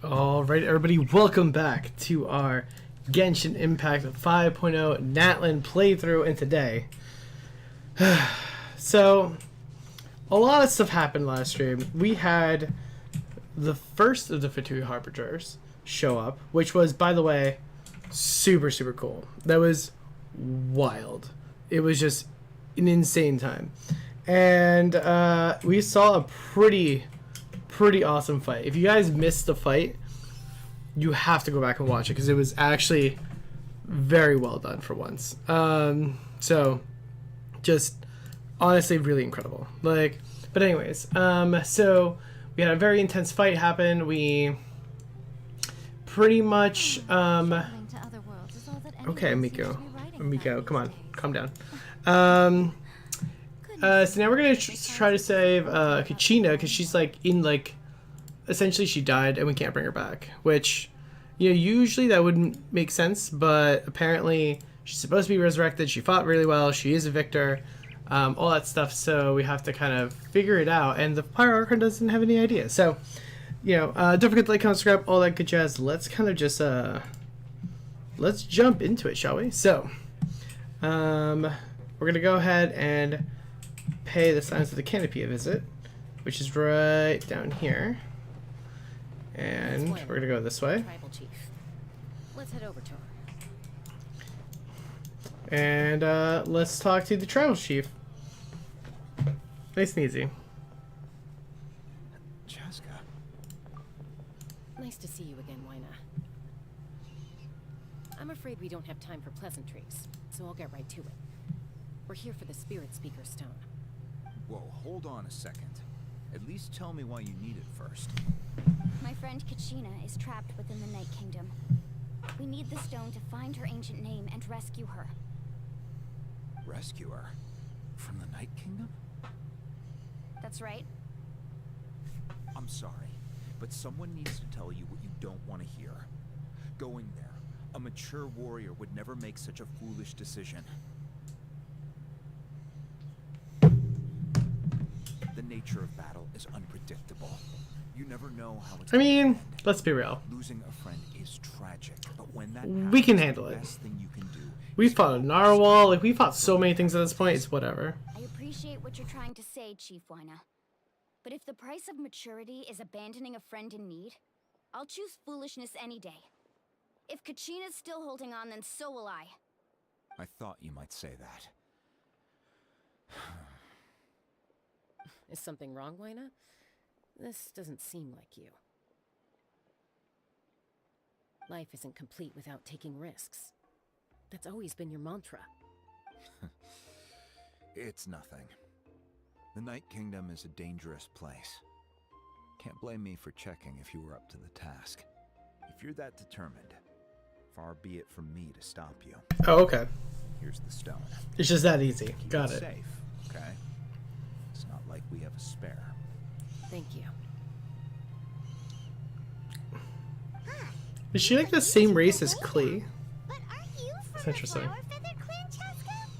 Alright, everybody, welcome back to our Genshin Impact 5.0 Natlan playthrough. And today, so a lot of stuff happened last stream. We had the first of the Fatui Harbingers show up, which was, by the way, super cool. That was wild. It was just an insane time. And we saw a pretty awesome fight. If you guys missed the fight, you have to go back and watch it because it was actually very well done for once. So just honestly really incredible. But anyways, so we had a very intense fight happen. We pretty much okay, Miko, come on, calm down. So now we're gonna try to save Kachina because she's essentially she died and we can't bring her back, which, usually that wouldn't make sense, but apparently she's supposed to be resurrected. She fought really well. She is a victor, all that stuff. So we have to kind of figure it out, and the Pyro Archon doesn't have any idea. So, don't forget to like, comment, subscribe, all that good jazz. Let's kind of just let's jump into it, shall we? So, we're gonna go ahead and pay the Signs of the Canopy a visit, which is right down here. And we're gonna go this way. Tribal chief. Let's head over to her. And let's talk to the tribal chief. Nice and easy. Chaska. Nice to see you again, Wyna. I'm afraid we don't have time for pleasantries, so I'll get right to it. We're here for the Spirit Speaker Stone. Whoa, hold on a second. At least tell me why you need it first. My friend Kachina is trapped within the Night Kingdom. We need the stone to find her ancient name and rescue her. Rescue her? From the Night Kingdom? That's right. I'm sorry, but someone needs to tell you what you don't want to hear. Going there, a mature warrior would never make such a foolish decision. The nature of battle is unpredictable. You never know how it's going to end. Let's be real. Losing a friend is tragic, but when that We can happens, handle the it. best thing you can do We is fought a narwhal. We fought so many things at this point. It's whatever. I appreciate what you're trying to say, Chief Wyna. But if the price of maturity is abandoning a friend in need, I'll choose foolishness any day. If Kachina's still holding on, then so will I. I thought you might say that. Is something wrong, Wyna? This doesn't seem like you. Life isn't complete without taking risks. That's always been your mantra. It's nothing. The Night Kingdom is a dangerous place. Can't blame me for checking if you were up to the task. If you're that determined, far be it from me to stop you. Oh, okay. Here's the stone. It's just that easy. Keep Got it. safe, okay? It's not like we have a spare. Thank you. Is she like the same race as Klee? But aren't you That's from interesting. the Flower Feather Clan, Chaska?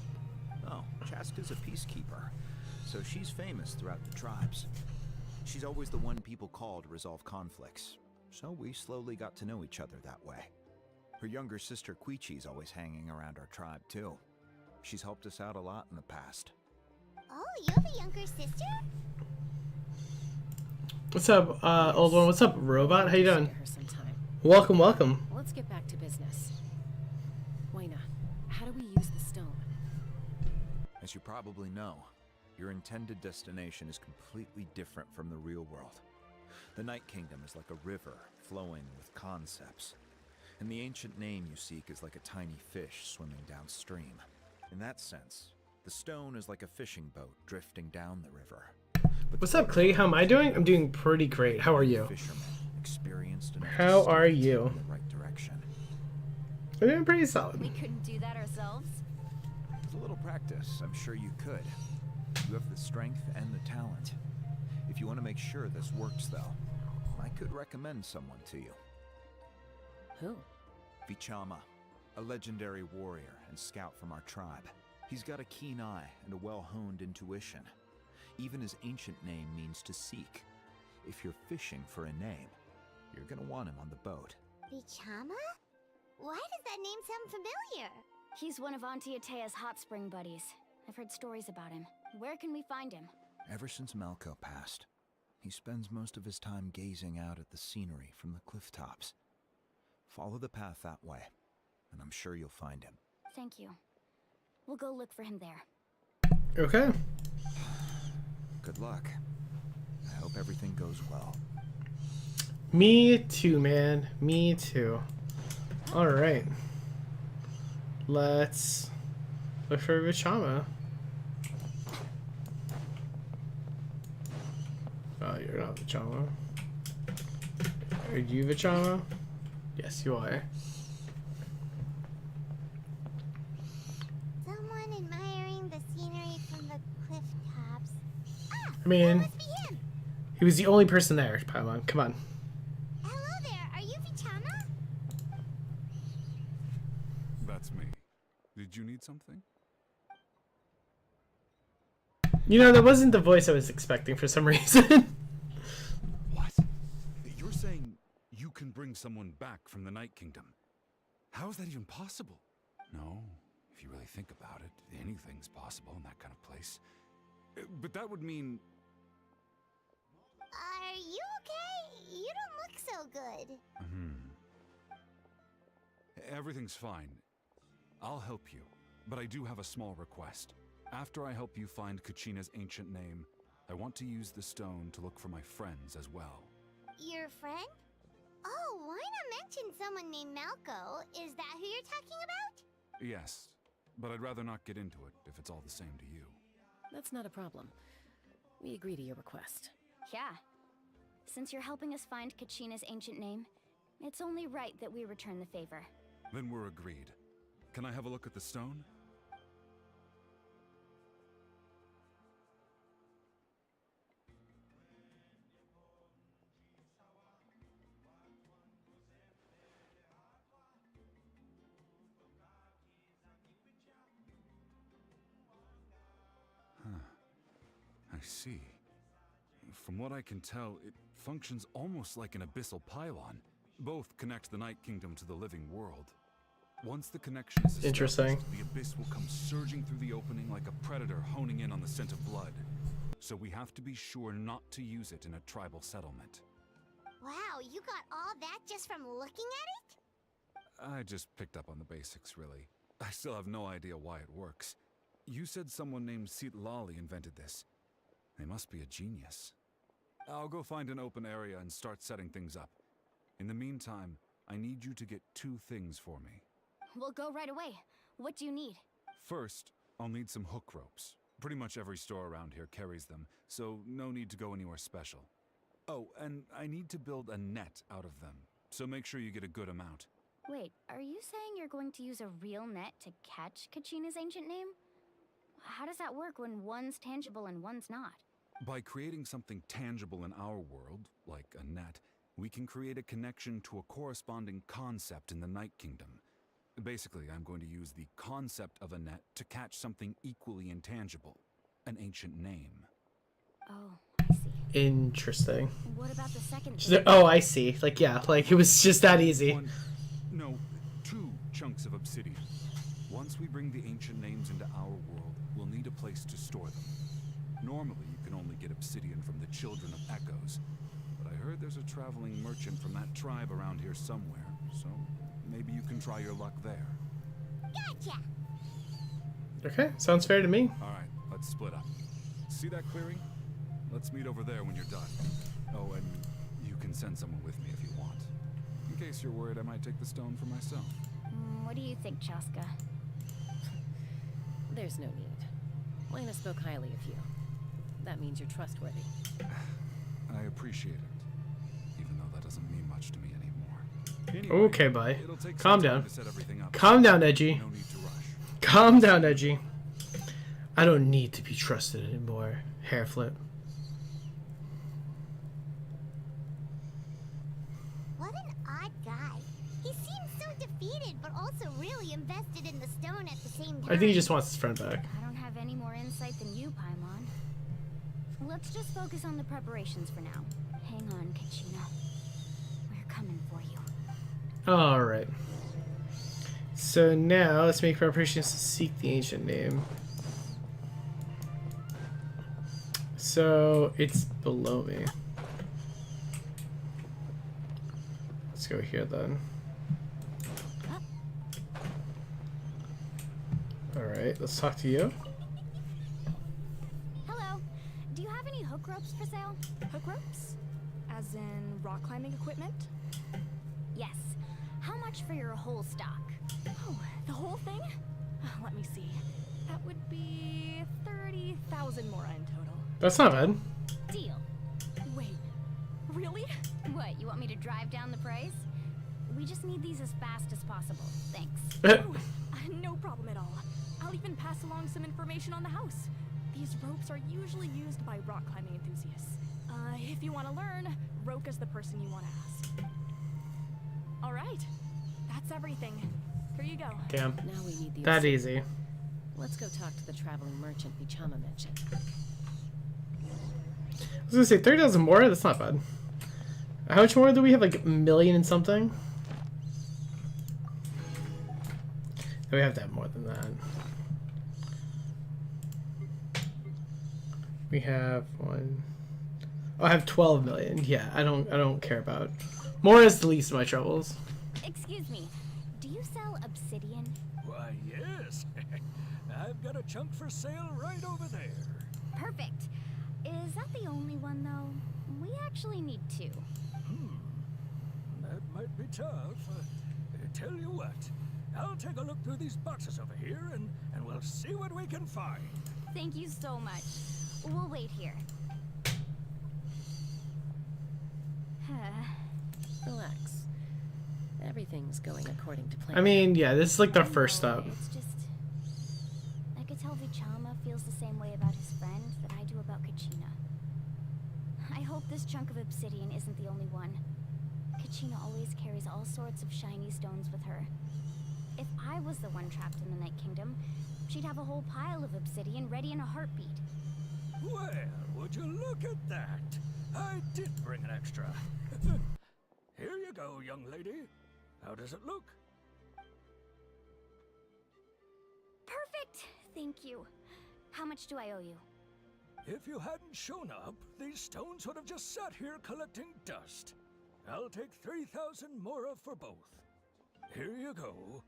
Oh, Chaska's a peacekeeper, so she's famous throughout the tribes. She's always the one people call to resolve conflicts, so we slowly got to know each other that way. Her younger sister Quichi's always hanging around our tribe too. She's helped us out a lot in the past. Oh, you have a younger sister? What's up, old one? What's up, robot? How you doing? See her sometime. Welcome. Let's get back to business. Wyna, how do we use the stone? As you probably know, your intended destination is completely different from the real world. The Night Kingdom is like a river flowing with concepts, and the ancient name you seek is like a tiny fish swimming downstream. In that sense, the stone is like a fishing boat drifting down the river. But What's up, Klee? How am I doing? I'm doing pretty great. How are you? Fishermen, experienced enough to How steer are the you? boat in the right direction. I'm doing pretty solid. We couldn't do that ourselves. With a little practice, I'm sure you could. You have the strength and the talent. If you want to make sure this works, though, I could recommend someone to you. Who? Vichama, a legendary warrior and scout from our tribe. He's got a keen eye and a well-honed intuition. Even his ancient name means to seek. If you're fishing for a name, You're gonna want him on the boat. Vichama? Why does that name sound familiar? He's one of Auntie Atea's hot spring buddies. I've heard stories about him. Where can we find him? Ever since Melko passed, he spends most of his time gazing out at the scenery from the cliff tops. Follow the path that way, and I'm sure you'll find him. Thank you. We'll go look for him there. Okay. Good luck. I hope everything goes well. Me too, man. Me too. Alright. Let's look for Vichama. Oh, you're not Vichama. Are you Vichama? Yes, you are. Someone admiring the scenery from the cliff tops. Ah! I mean, That must be him! he was the only person there, Paimon. Come on. Hello there, are you Vichama? That's me. Did you need something? You know, that wasn't the voice I was expecting for some reason. What? You're saying you can bring someone back from the Night Kingdom? How is that even possible? No, if you really think about it, anything's possible in that kind of place. But that would mean... Are you okay? You don't look so good. Everything's fine. I'll help you, but I do have a small request. After I help you find Kachina's ancient name, I want to use the stone to look for my friends as well. Your friend? Oh, Wina mentioned someone named Malco. Is that who you're talking about? Yes, but I'd rather not get into it if it's all the same to you. That's not a problem. We agree to your request. Yeah. Since you're helping us find Kachina's ancient name, it's only right that we return the favor. Then we're agreed. Can I have a look at the stone? I see. From what I can tell, it functions almost like an abyssal pylon. Both connect the Night Kingdom to the living world. Once the connection is established, Interesting. the abyss will come surging through the opening like a predator honing in on the scent of blood. So we have to be sure not to use it in a tribal settlement. Wow, you got all that just from looking at it? I just picked up on the basics, really. I still have no idea why it works. You said someone named Lali invented this. They must be a genius. I'll go find an open area and start setting things up. In the meantime, I need you to get 2 things for me. We'll go right away. What do you need? First, I'll need some hook ropes. Pretty much every store around here carries them, so no need to go anywhere special. Oh, and I need to build a net out of them, so make sure you get a good amount. Wait, are you saying you're going to use a real net to catch Kachina's ancient name? How does that work when one's tangible and one's not? By creating something tangible in our world, like a net, we can create a connection to a corresponding concept in the Night Kingdom. Basically, I'm going to use the concept of a net to catch something equally intangible, an ancient name. Oh, I see. Interesting. What about the second She's like, oh, I see. Like, yeah, like it was just that easy. 2 chunks of obsidian. Once we bring the ancient names into our world, we'll need a place to store them. Normally, you can only get obsidian from the Children of Echoes, but I heard there's a traveling merchant from that tribe around here somewhere, so maybe you can try your luck there. Gotcha! Okay, sounds fair to me. Alright, let's split up. See that clearing? Let's meet over there when you're done. Oh, and you can send someone with me if you want. In case you're worried I might take the stone for myself. What do you think, Chaska? There's no need. Lena spoke highly of you. That means you're trustworthy. I appreciate it, even though that doesn't mean much to me anymore. Anyway, Okay, bye. it'll take Calm some time down. to set everything up. Calm down, Edgy. No need to rush. Calm down, Edgy. I don't need to be trusted anymore. Hair flip. What an odd guy. He seems so defeated, but also really invested in the stone at the same time. I think he just wants his friend back. I don't have any more insight than you, Paimon. Let's just focus on the preparations for now. Hang on, Kachina. We're Alright. So now let's make preparations to seek the ancient name. So it's below me. Let's go here then. Alright, let's talk to you. Hello. Do you have any hook ropes for sale? Hook ropes? As in rock climbing equipment? Yes. How much for your whole stock? Oh, the whole thing? Let me see. That would be 30,000 more in total. That's not bad. Deal. Wait, really? What, you want me to drive down the price? We just need these as fast as possible. Thanks. Oh, no problem at all. I'll even pass along some information on the house. These ropes are usually used by rock climbing enthusiasts. If you want to learn, Roka's the person you want to ask. All right, that's everything. Here you go. Damn. Now we need the That obsidian. easy. Let's go talk to the traveling merchant Bichama mentioned. I was gonna say 30,000 more. That's not bad. How much more do we have? Like a million and something. We have to have more than that. We have one. Oh, I have 12 million. Yeah, I don't care about. More is the least of my troubles. Excuse me. Do you sell obsidian? Why, yes. I've got a chunk for sale right over there. Perfect. Is that the only one, though? We actually need two. That might be tough. Tell you what, I'll take a look through these boxes over here and we'll see what we can find. Thank you so much. We'll wait here. Relax. Everything's going according to plan. I mean, yeah, this is like the first step. It's just... I could tell Vichama feels the same way about his friend that I do about Kachina. I hope this chunk of obsidian isn't the only one. Kachina always carries all sorts of shiny stones with her. If I was the one trapped in the Night Kingdom, she'd have a whole pile of obsidian ready in a heartbeat. Well, would you look at that? I did bring an extra. Here you go, young lady. How does it look? Perfect! Thank you. How much do I owe you? If you hadn't shown up, these stones would have just sat here collecting dust. I'll take 3,000 mora for both. Here you go.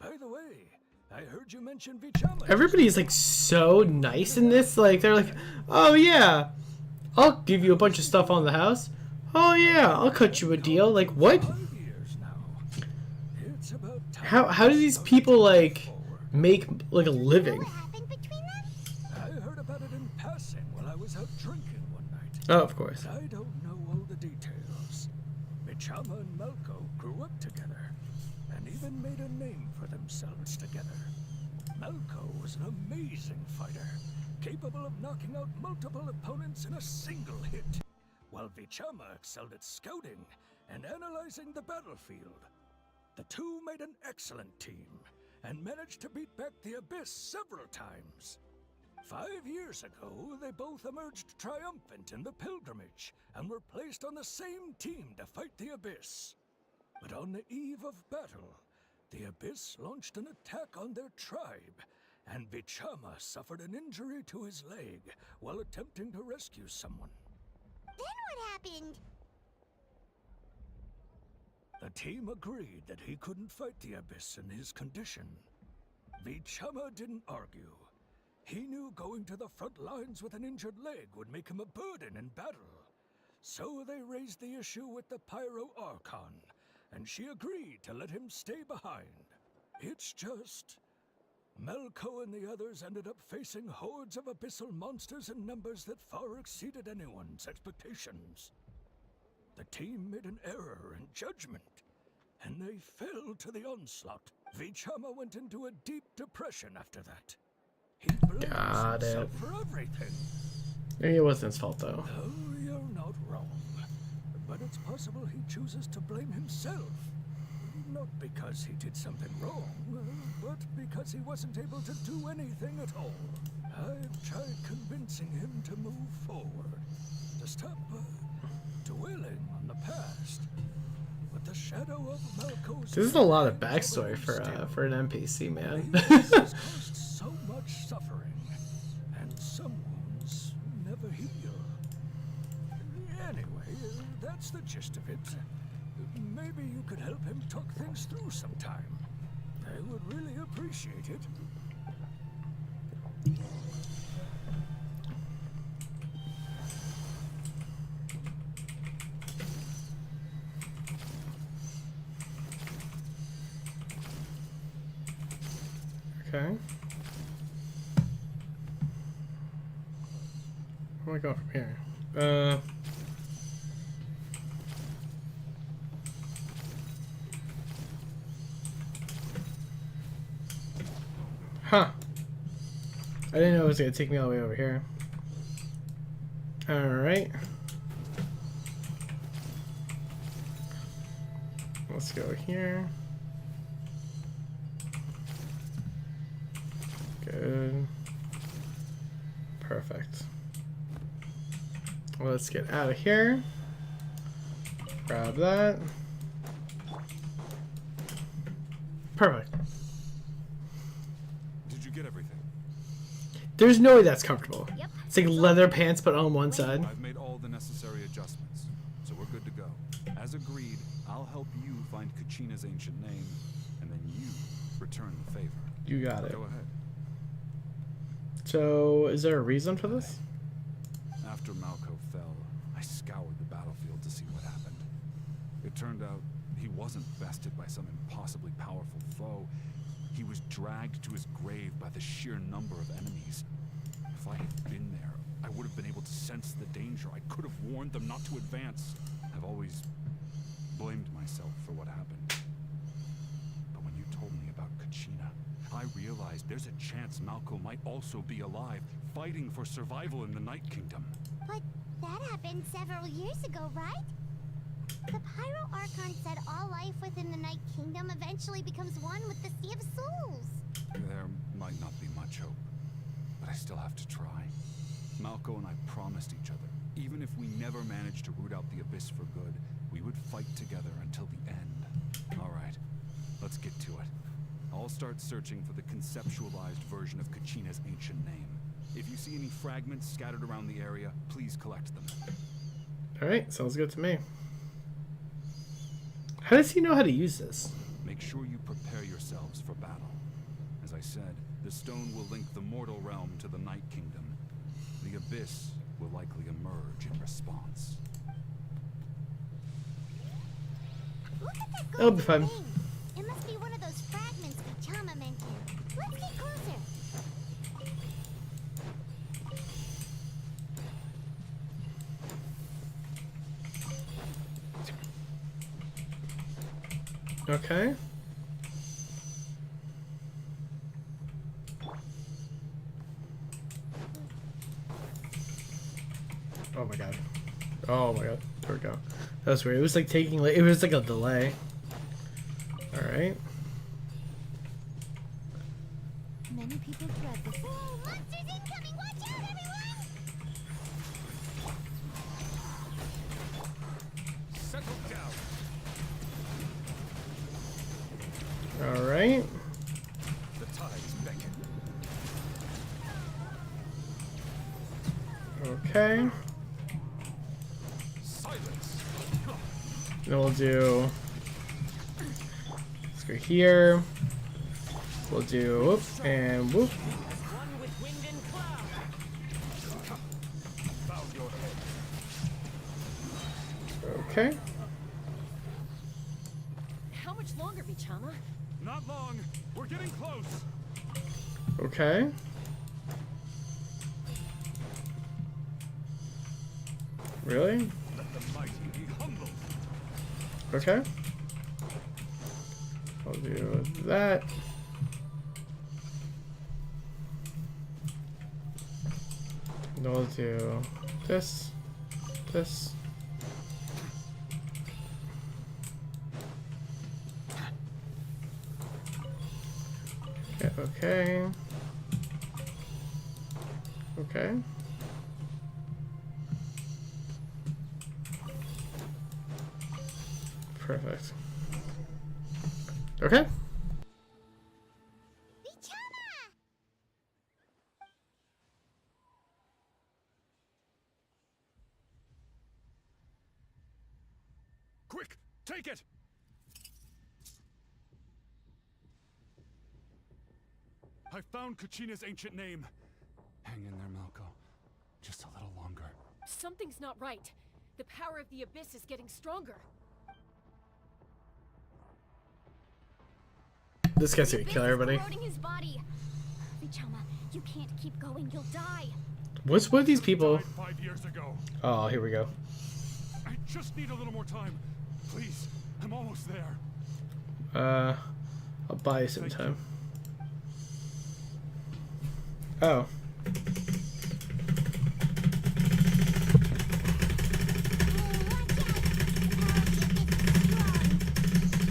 By the way, I heard you mention Vichama. Everybody's like so nice in this. Like they're like, oh yeah, I'll give you a bunch of stuff on the house. Oh yeah, I'll cut you a deal. Like what? 5 years now. It's about time. How do these people like make like a living? What happened between them? I heard about it in passing while I was out drinking one night. Oh, of course. I don't know all the details. Vichama and Malko grew up together, and even made a name for themselves together. Malko was an amazing fighter, capable of knocking out multiple opponents in a single hit, while Vichama excelled at scouting and analyzing the battlefield. The two made an excellent team, and managed to beat back the Abyss several times. 5 years ago, they both emerged triumphant in the pilgrimage, and were placed on the same team to fight the Abyss. But on the eve of battle, the Abyss launched an attack on their tribe, and Vichama suffered an injury to his leg while attempting to rescue someone. Then what happened? The team agreed that he couldn't fight the Abyss in his condition. Vichama didn't argue. He knew going to the front lines with an injured leg would make him a burden in battle. So they raised the issue with the Pyro Archon, and she agreed to let him stay behind. It's just... Malko and the others ended up facing hordes of abyssal monsters in numbers that far exceeded anyone's expectations. The team made an error in judgment, and they fell to the onslaught. Vichama went into a deep depression after that. He blames Got it. himself for everything. Maybe it wasn't his fault though. Oh, you're not wrong. But it's possible he chooses to blame himself. Not because he did something wrong, but because he wasn't able to do anything at all. I've tried convincing him to move forward, to stop dwelling on the past. But the shadow of Malco's This is a lot of remains backstory ever for an NPC, man. The Aegis has caused so much suffering, and some wounds never heal. Anyway, that's the gist of it. Maybe you could help him talk things through sometime. I would really appreciate it. Okay. Where do I go from here? Huh. I didn't know it was gonna take me all the way over here. Alright. Let's go here. Good. Perfect. Let's get out of here. Grab that. Perfect. Did you get everything? There's no way that's comfortable. Yep. It's like leather pants but on one side. I've made all the necessary adjustments, so we're good to go. As agreed, I'll help you find Kachina's ancient name, and then you return the favor. You got it. Go ahead. So, is there a reason for this? After Malco fell, I scoured the battlefield to see what happened. It turned out he wasn't bested by some impossibly powerful foe. He was dragged to his grave by the sheer number of enemies. If I had been there, I would have been able to sense the danger. I could have warned them not to advance. I've always blamed myself for what happened. But when you told me about Kachina, I realized there's a chance Malco might also be alive, fighting for survival in the Night Kingdom. But that happened several years ago, right? The Pyro Archon said all life within the Night Kingdom eventually becomes one with the Sea of Souls. There might not be much hope, but I still have to try. Malco and I promised each other, even if we never managed to root out the Abyss for good, we would fight together until the end. All right, let's get to it. I'll start searching for the conceptualized version of Kachina's ancient name. If you see any fragments scattered around the area, please collect them. Alright, sounds good to me. How does he know how to use this? Make sure you prepare yourselves for battle. As I said, the stone will link the mortal realm to the Night Kingdom. The Abyss will likely emerge in response. Look at that It'll be golden fun. ring. It must be one of those fragments Chama mentioned. Let's get closer. Okay. Oh my god. Oh my god. There we go. That was weird. It was like taking like it was like a delay. Alright. Many people dread this. Whoa, monsters incoming! Watch out, everyone! Settle down. Alright. The tides beckon. Okay. Silence. Then we'll do. Let's go here. We'll do whoop and whoop. Bow your head. Okay. How much longer, Bichama? Not long. We're getting close. Okay. Really? Let the mighty be humbled. Okay. I'll do that. Then we'll do this. This. Yeah, okay. Okay. Perfect. Okay. Vichama! Quick, take it! I found Kachina's ancient name. Hang in there, Malco. Just a little longer. Something's not right. The power of the Abyss is getting stronger. This guy's gonna The kill abyss is everybody. corroding his body. Vichama, you can't keep going. You'll die. What's with these people? Died 5 years ago. Oh, here we go. I just need a little more time. Please, I'm almost there. I'll buy you some Thank time. Oh.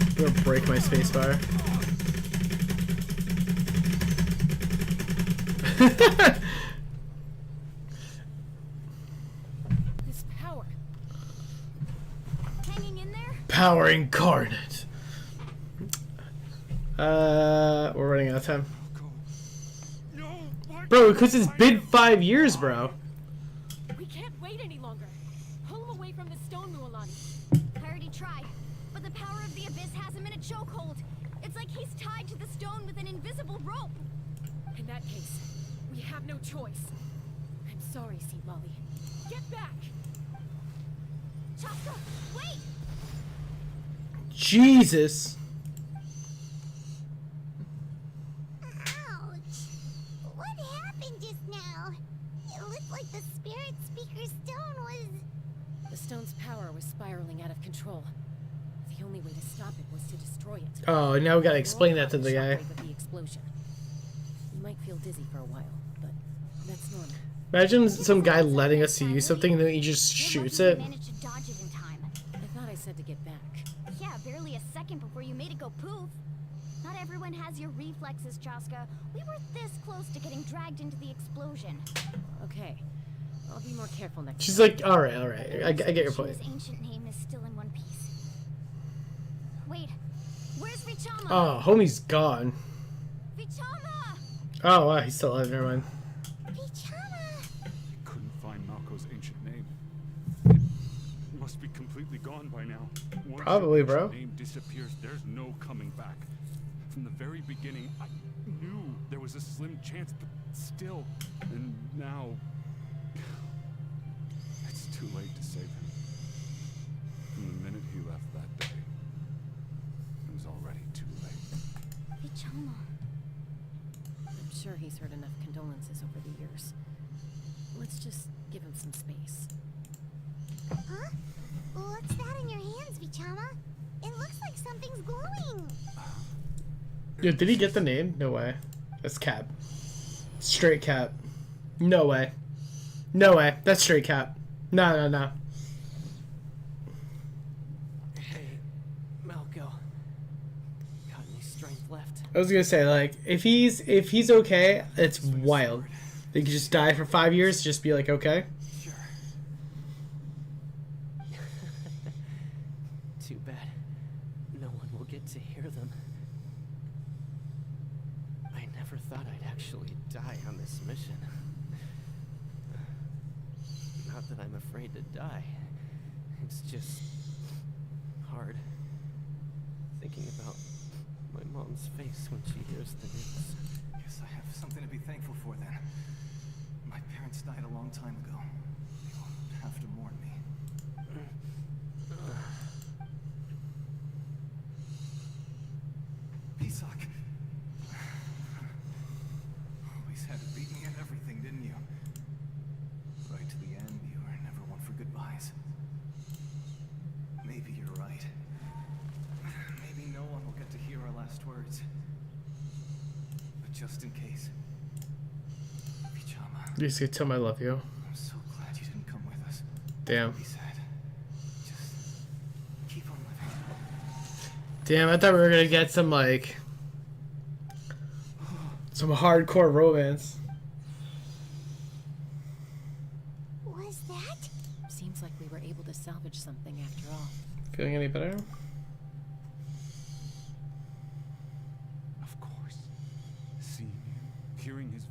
I'm gonna break my spacebar. This power. Hanging in there? Power incarnate. We're running out of time. No, what? Bro, because it's been 5 years, bro. We can't wait any longer. Pull him away from the stone, Mualani. I already tried, but the power of the Abyss has him in a chokehold. It's like he's tied to the stone with an invisible rope. In that case, we have no choice. I'm sorry, Seat Molly. Get back! Chaska, wait! Jesus. Ouch! What happened just now? It looked like the spirit speaker stone was... The stone's power was spiraling out of control. The only way to stop it was to destroy it. Oh, now we gotta We explain all that to caught the guy. shockwave of the explosion. You might feel dizzy for a while, but that's normal. Imagine some guy letting us use something and then he just You're shoots lucky it. you managed to dodge it in time. I thought I said to get back. Yeah, barely a second before you made it go poof. Not everyone has your reflexes, Chaska. We were this close to getting dragged into the explosion. Okay, I'll be more careful next She's time. like, alright, I get your point. His ancient name is still in one piece. Wait, where's Vichama? Oh, homie's gone. Vichama! Oh, wow, he's still alive, never mind. Vichama! I couldn't find Malco's ancient name. It must be completely gone by now. Once Probably, your bro. ancient name disappears, there's no coming back. From the very beginning, I knew there was a slim chance, but still. And now... It's too late to save him. From the minute he left that day, it was already too late. Vichama. I'm sure he's heard enough condolences over the years. Let's just give him some space. Huh? What's that in your hands, Vichama? It looks like something's glowing. Yo, did he get the name? No way. That's Cap. Straight Cap. No way. No way. That's straight Cap. No. Hey, Malco. Got any strength left? I was gonna say, like, if he's okay, it's wild. They could just die for 5 years, just be like, okay. Sure. Too bad. No one will get to hear them. I never thought I'd actually die on this mission. Not that I'm afraid to die. It's just hard thinking about my mom's face when she hears the news. Guess I have something to be thankful for then. My parents died a long time ago. They won't have to mourn me. Pisak. Always had to beat me at everything, didn't you? Right to the end, you were never one for goodbyes. Maybe you're right. Maybe no one will get to hear our last words. But just in case. Vichama, Just gonna tell him I love you. I'm so glad you didn't come with us. Damn. Be sad. Just keep on living. Damn, I thought we were gonna get some, like, some hardcore romance. Was that? Seems like we were able to salvage something after all. Feeling any better?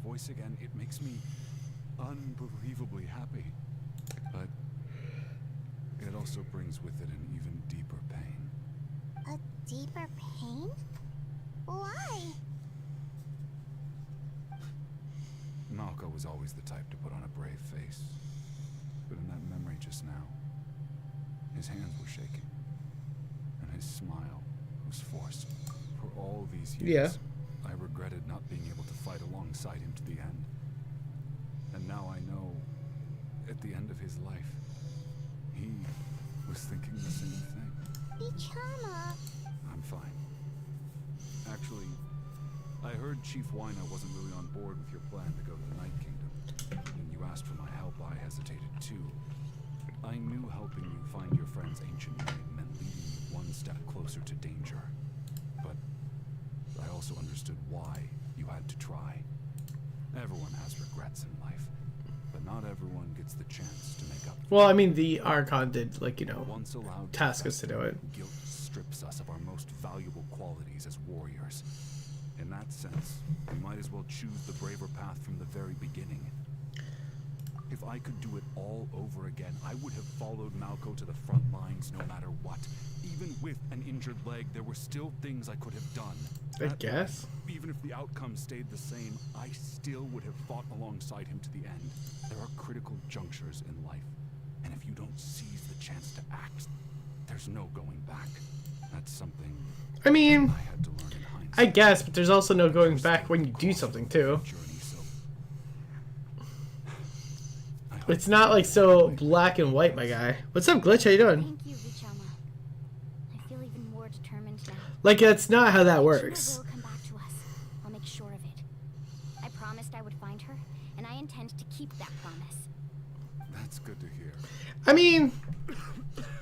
voice again, it makes me unbelievably happy. But it also brings with it an even deeper pain. A deeper pain? Why? Malco was always the type to put on a brave face. But in that memory just now, his hands were shaking. And his smile was forced. For all these years, I regretted not being able to fight alongside him to the end. And now I know, at the end of his life, he was thinking the same thing. Vichama. I'm fine. Actually, I heard Chief Wyna wasn't really on board with your plan to go to the Night Kingdom. When you asked for my help, I hesitated too. I knew helping you find your friend's ancient name meant leading you one step closer to danger. But I also understood why you had to try. Everyone has regrets in life, but not everyone gets the chance to make up. Well, I mean, the Archon did, like, you know, Once allowed task us to do it. Guilt strips us of our most valuable qualities as warriors. In that sense, we might as well choose the braver path from the very beginning. If I could do it all over again, I would have followed Malco to the front lines no matter what. Even with an injured leg, there were still things I could have done. I guess. Even if the outcome stayed the same, I still would have fought alongside him to the end. There are critical junctures in life, and if you don't seize the chance to act, there's no going back. That's something I mean, I had to learn in hindsight. I guess, but there's also no going back when you do something too. It's not like so black and white, my guy. What's up, Glitch? How you doing? Thank you, Vichama. I feel even more determined now. Like, that's not how that Vichama works. will come back to us. I'll make sure of it. I promised I would find her, and I intend to keep that promise. That's good to hear. I mean,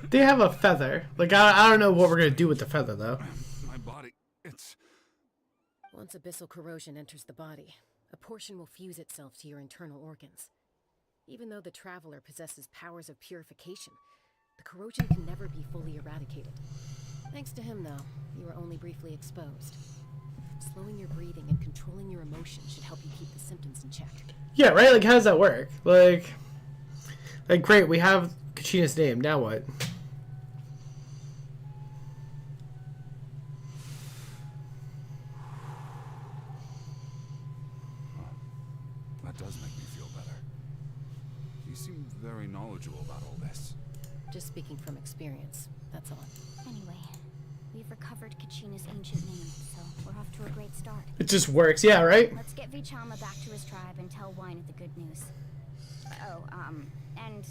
they have a feather. Like, I don't know what we're gonna do with the feather, though. My body, it's... Once abyssal corrosion enters the body, a portion will fuse itself to your internal organs. Even though the Traveler possesses powers of purification, the corrosion can never be fully eradicated. Thanks to him, though, you are only briefly exposed. Slowing your breathing and controlling your emotions should help you keep the symptoms in check. Yeah, right? Like, how does that work? Like, great, we have Kachina's name. Now what? That does make me feel better. You seem very knowledgeable about all this. Just speaking from experience, that's all. Anyway, we've recovered Kachina's ancient name, so we're off to a great start. It just works, yeah, right? Let's get Vichama back to his tribe and tell Wyna the good news. Oh, and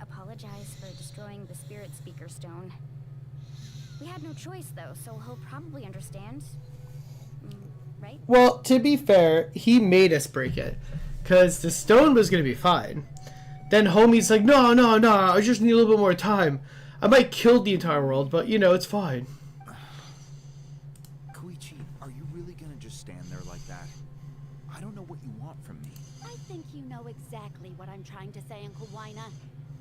apologize for destroying the Spirit Speaker Stone. We had no choice, though, so he'll probably understand. Right? Well, to be fair, he made us break it. Because the stone was going to be fine. Then Homie's like, no, I just need a little bit more time. I might kill the entire world, but, you know, it's fine. Koichi, are you really gonna just stand there like that? I don't know what you want from me. I think you know exactly what I'm trying to say, Uncle Wyna.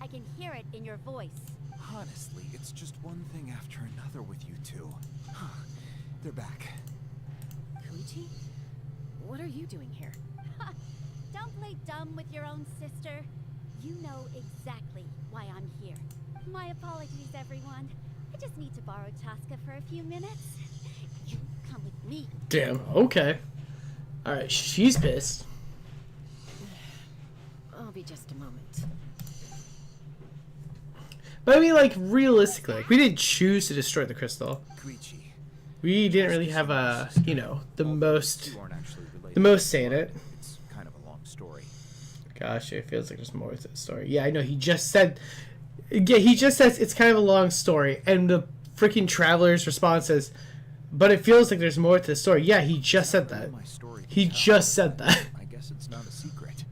I can hear it in your voice. Honestly, it's just one thing after another with you two. They're back. Koichi? What are you doing here? Don't play dumb with your own sister. You know exactly why I'm here. My apologies, everyone. I just need to borrow Tosca for a few minutes. You come with me. Damn, okay. Alright, she's pissed. I'll be just a moment. But I mean, like, realistically, like, we didn't choose to destroy the crystal. Koichi. We didn't really have a, you know, the most You aren't actually related. the most say in it. It's kind of a long story. Gosh, it feels like there's more to the story. Yeah, I know, he just said... Yeah, he just says it's kind of a long story, and the freaking Traveler's response is, but it feels like there's more to the story. Yeah, he just said that. My story to He tell. just said that. I guess it's not a secret.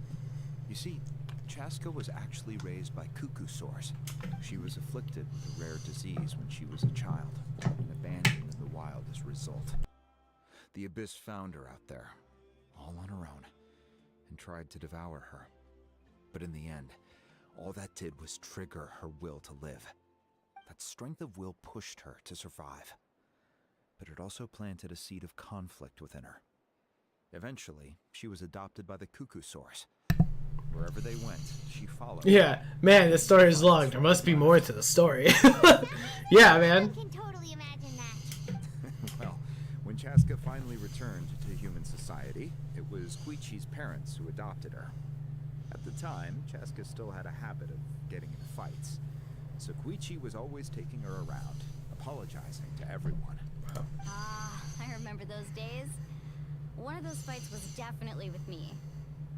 You see, Chaska was actually raised by cuckoo sores. She was afflicted with a rare disease when she was a child, and abandoned in the wild as a result. The Abyss found her out there, all on her own, and tried to devour her. But in the end, all that did was trigger her will to live. That strength of will pushed her to survive. But it also planted a seed of conflict within her. Eventually, she was adopted by the Cuckoo Source. Wherever they went, she followed. Yeah, man, this story is long. There must be more to the story. Yeah, man. I can totally imagine that. Well, when Chaska finally returned to human society, it was Koichi's parents who adopted her. At the time, Chaska still had a habit of getting in fights, so Koichi was always taking her around, apologizing to everyone. Ah, I remember those days. One of those fights was definitely with me.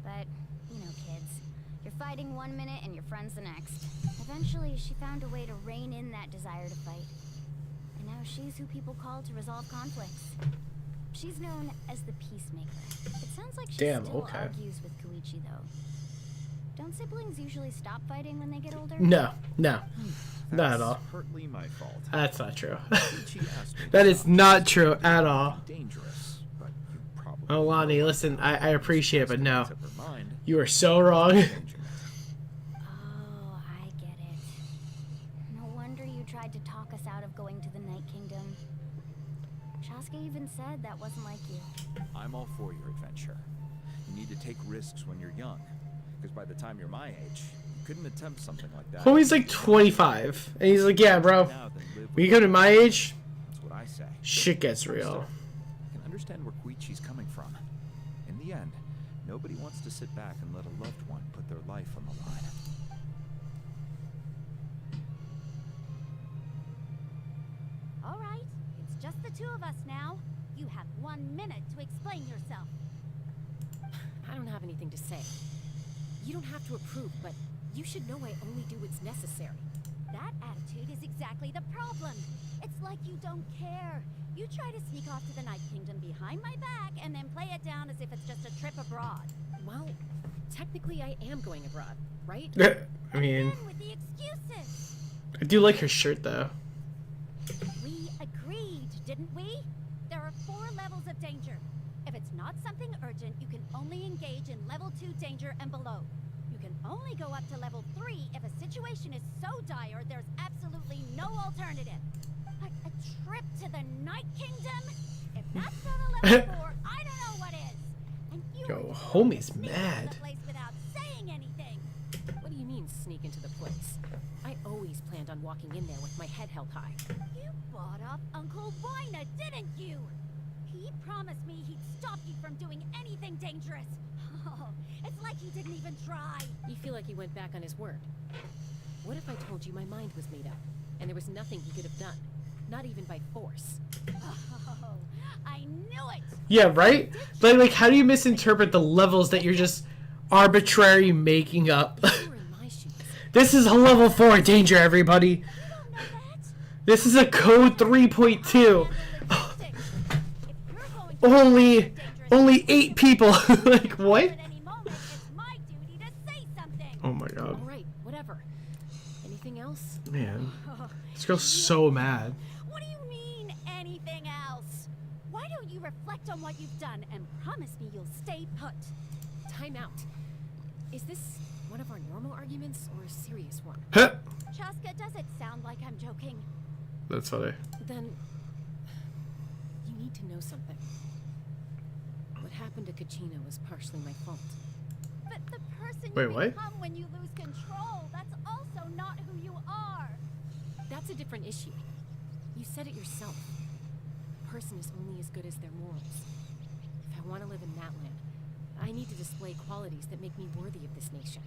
But, you know, kids. You're fighting one minute and your friend's the next. Eventually, she found a way to rein in that desire to fight. And now she's who people call to resolve conflicts. She's known as the Peacemaker. It sounds like she still argues with Koichi, though. Don't siblings usually stop fighting when they get older? No, not at all. Partly my fault. That's not true. Koichi asked me That to is stop. not true at all. Dangerous, but you probably Oh, Lonnie, listen, I appreciate it, but no. Except for mine. You are so wrong. Oh, I get it. No wonder you tried to talk us out of going to the Night Kingdom. Chaska even said that wasn't like you. I'm all for your adventure. You need to take risks when you're young, because by the time you're my age, you couldn't attempt something like that. Homie's like 25, and he's like, yeah, bro, Now then live when you come to my age, That's what I say. shit gets real. I can understand where Koichi's coming from. In the end, nobody wants to sit back and let a loved one put their life on the line. All right, it's just the two of us now. You have 1 minute to explain yourself. I don't have anything to say. You don't have to approve, but you should know I only do what's necessary. That attitude is exactly the problem. It's like you don't care. You try to sneak off to the Night Kingdom behind my back and then play it down as if it's just a trip abroad. Well, technically I am going abroad, right? I mean, Again with the excuses. I do like her shirt, though. We agreed, didn't we? There are 4 levels of danger. If it's not something urgent, you can only engage in level 2 danger and below. You can only go up to level 3 if a situation is so dire there's absolutely no alternative. But a trip to the Night Kingdom? If that's not a level 4, I don't know what is. And you Yo, were just homie's sneaking into mad. the place without saying anything. What do you mean, sneak into the place? I always planned on walking in there with my head held high. You bought off Uncle Wina, didn't you? He promised me he'd stop you from doing anything dangerous. Oh, it's like he didn't even try. You feel like he went back on his word. What if I told you my mind was made up, and there was nothing he could have done? Not even by force. Oh, I knew it. Yeah, right? Like, how do you misinterpret the levels that you're just arbitrary making up? You were in my shoes. This is a level 4 danger, everybody. You don't know that. This is a code 3.2. If you're going to Only 8 people. Like, what? at any moment, it's my duty to say something. Oh my god. All right, whatever. Anything else? Man, this girl's so mad. What do you mean, anything else? Why don't you reflect on what you've done and promise me you'll stay put? Time out. Is this one of our normal arguments or a serious one? Huh. Chaska, does it sound like I'm joking? That's funny. Then you need to know something. What happened to Kachina was partially my fault. But the person Wait, you what? become when you lose control, that's also not who you are. That's a different issue. You said it yourself. A person is only as good as their morals. If I want to live in Natlan, I need to display qualities that make me worthy of this nation.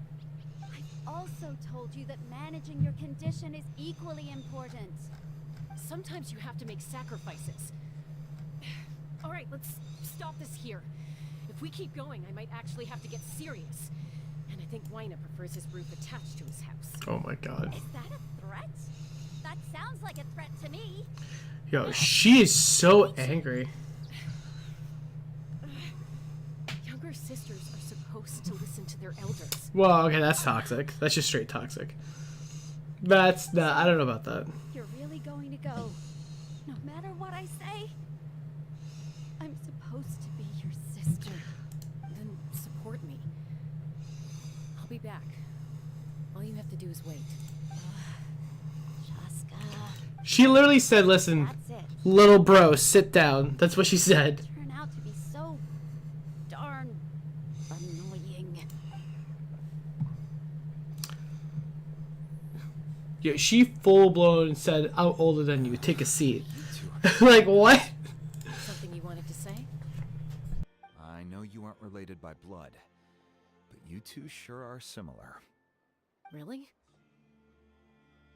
I've also told you that managing your condition is equally important. Sometimes you have to make sacrifices. All right, let's stop this here. If we keep going, I might actually have to get serious. And I think Wina prefers his roof attached to his house. Oh my god. Is that a threat? That sounds like a threat to me. Yo, she is so angry. Younger sisters are supposed to listen to their elders. Well, okay, that's toxic. That's just straight toxic. That's not, I don't know about that. You're really going to go, no matter what I say? I'm supposed to be your sister. Then support me. I'll be back. All you have to do is wait. Chaska, She literally said, listen, that's it. little bro, sit down. That's what she said. Turn out to be so Yeah, she full blown said, "I'm older than you. Take a seat." Like what? Something you wanted to say? I know you aren't related by blood, but you two sure are similar. Really?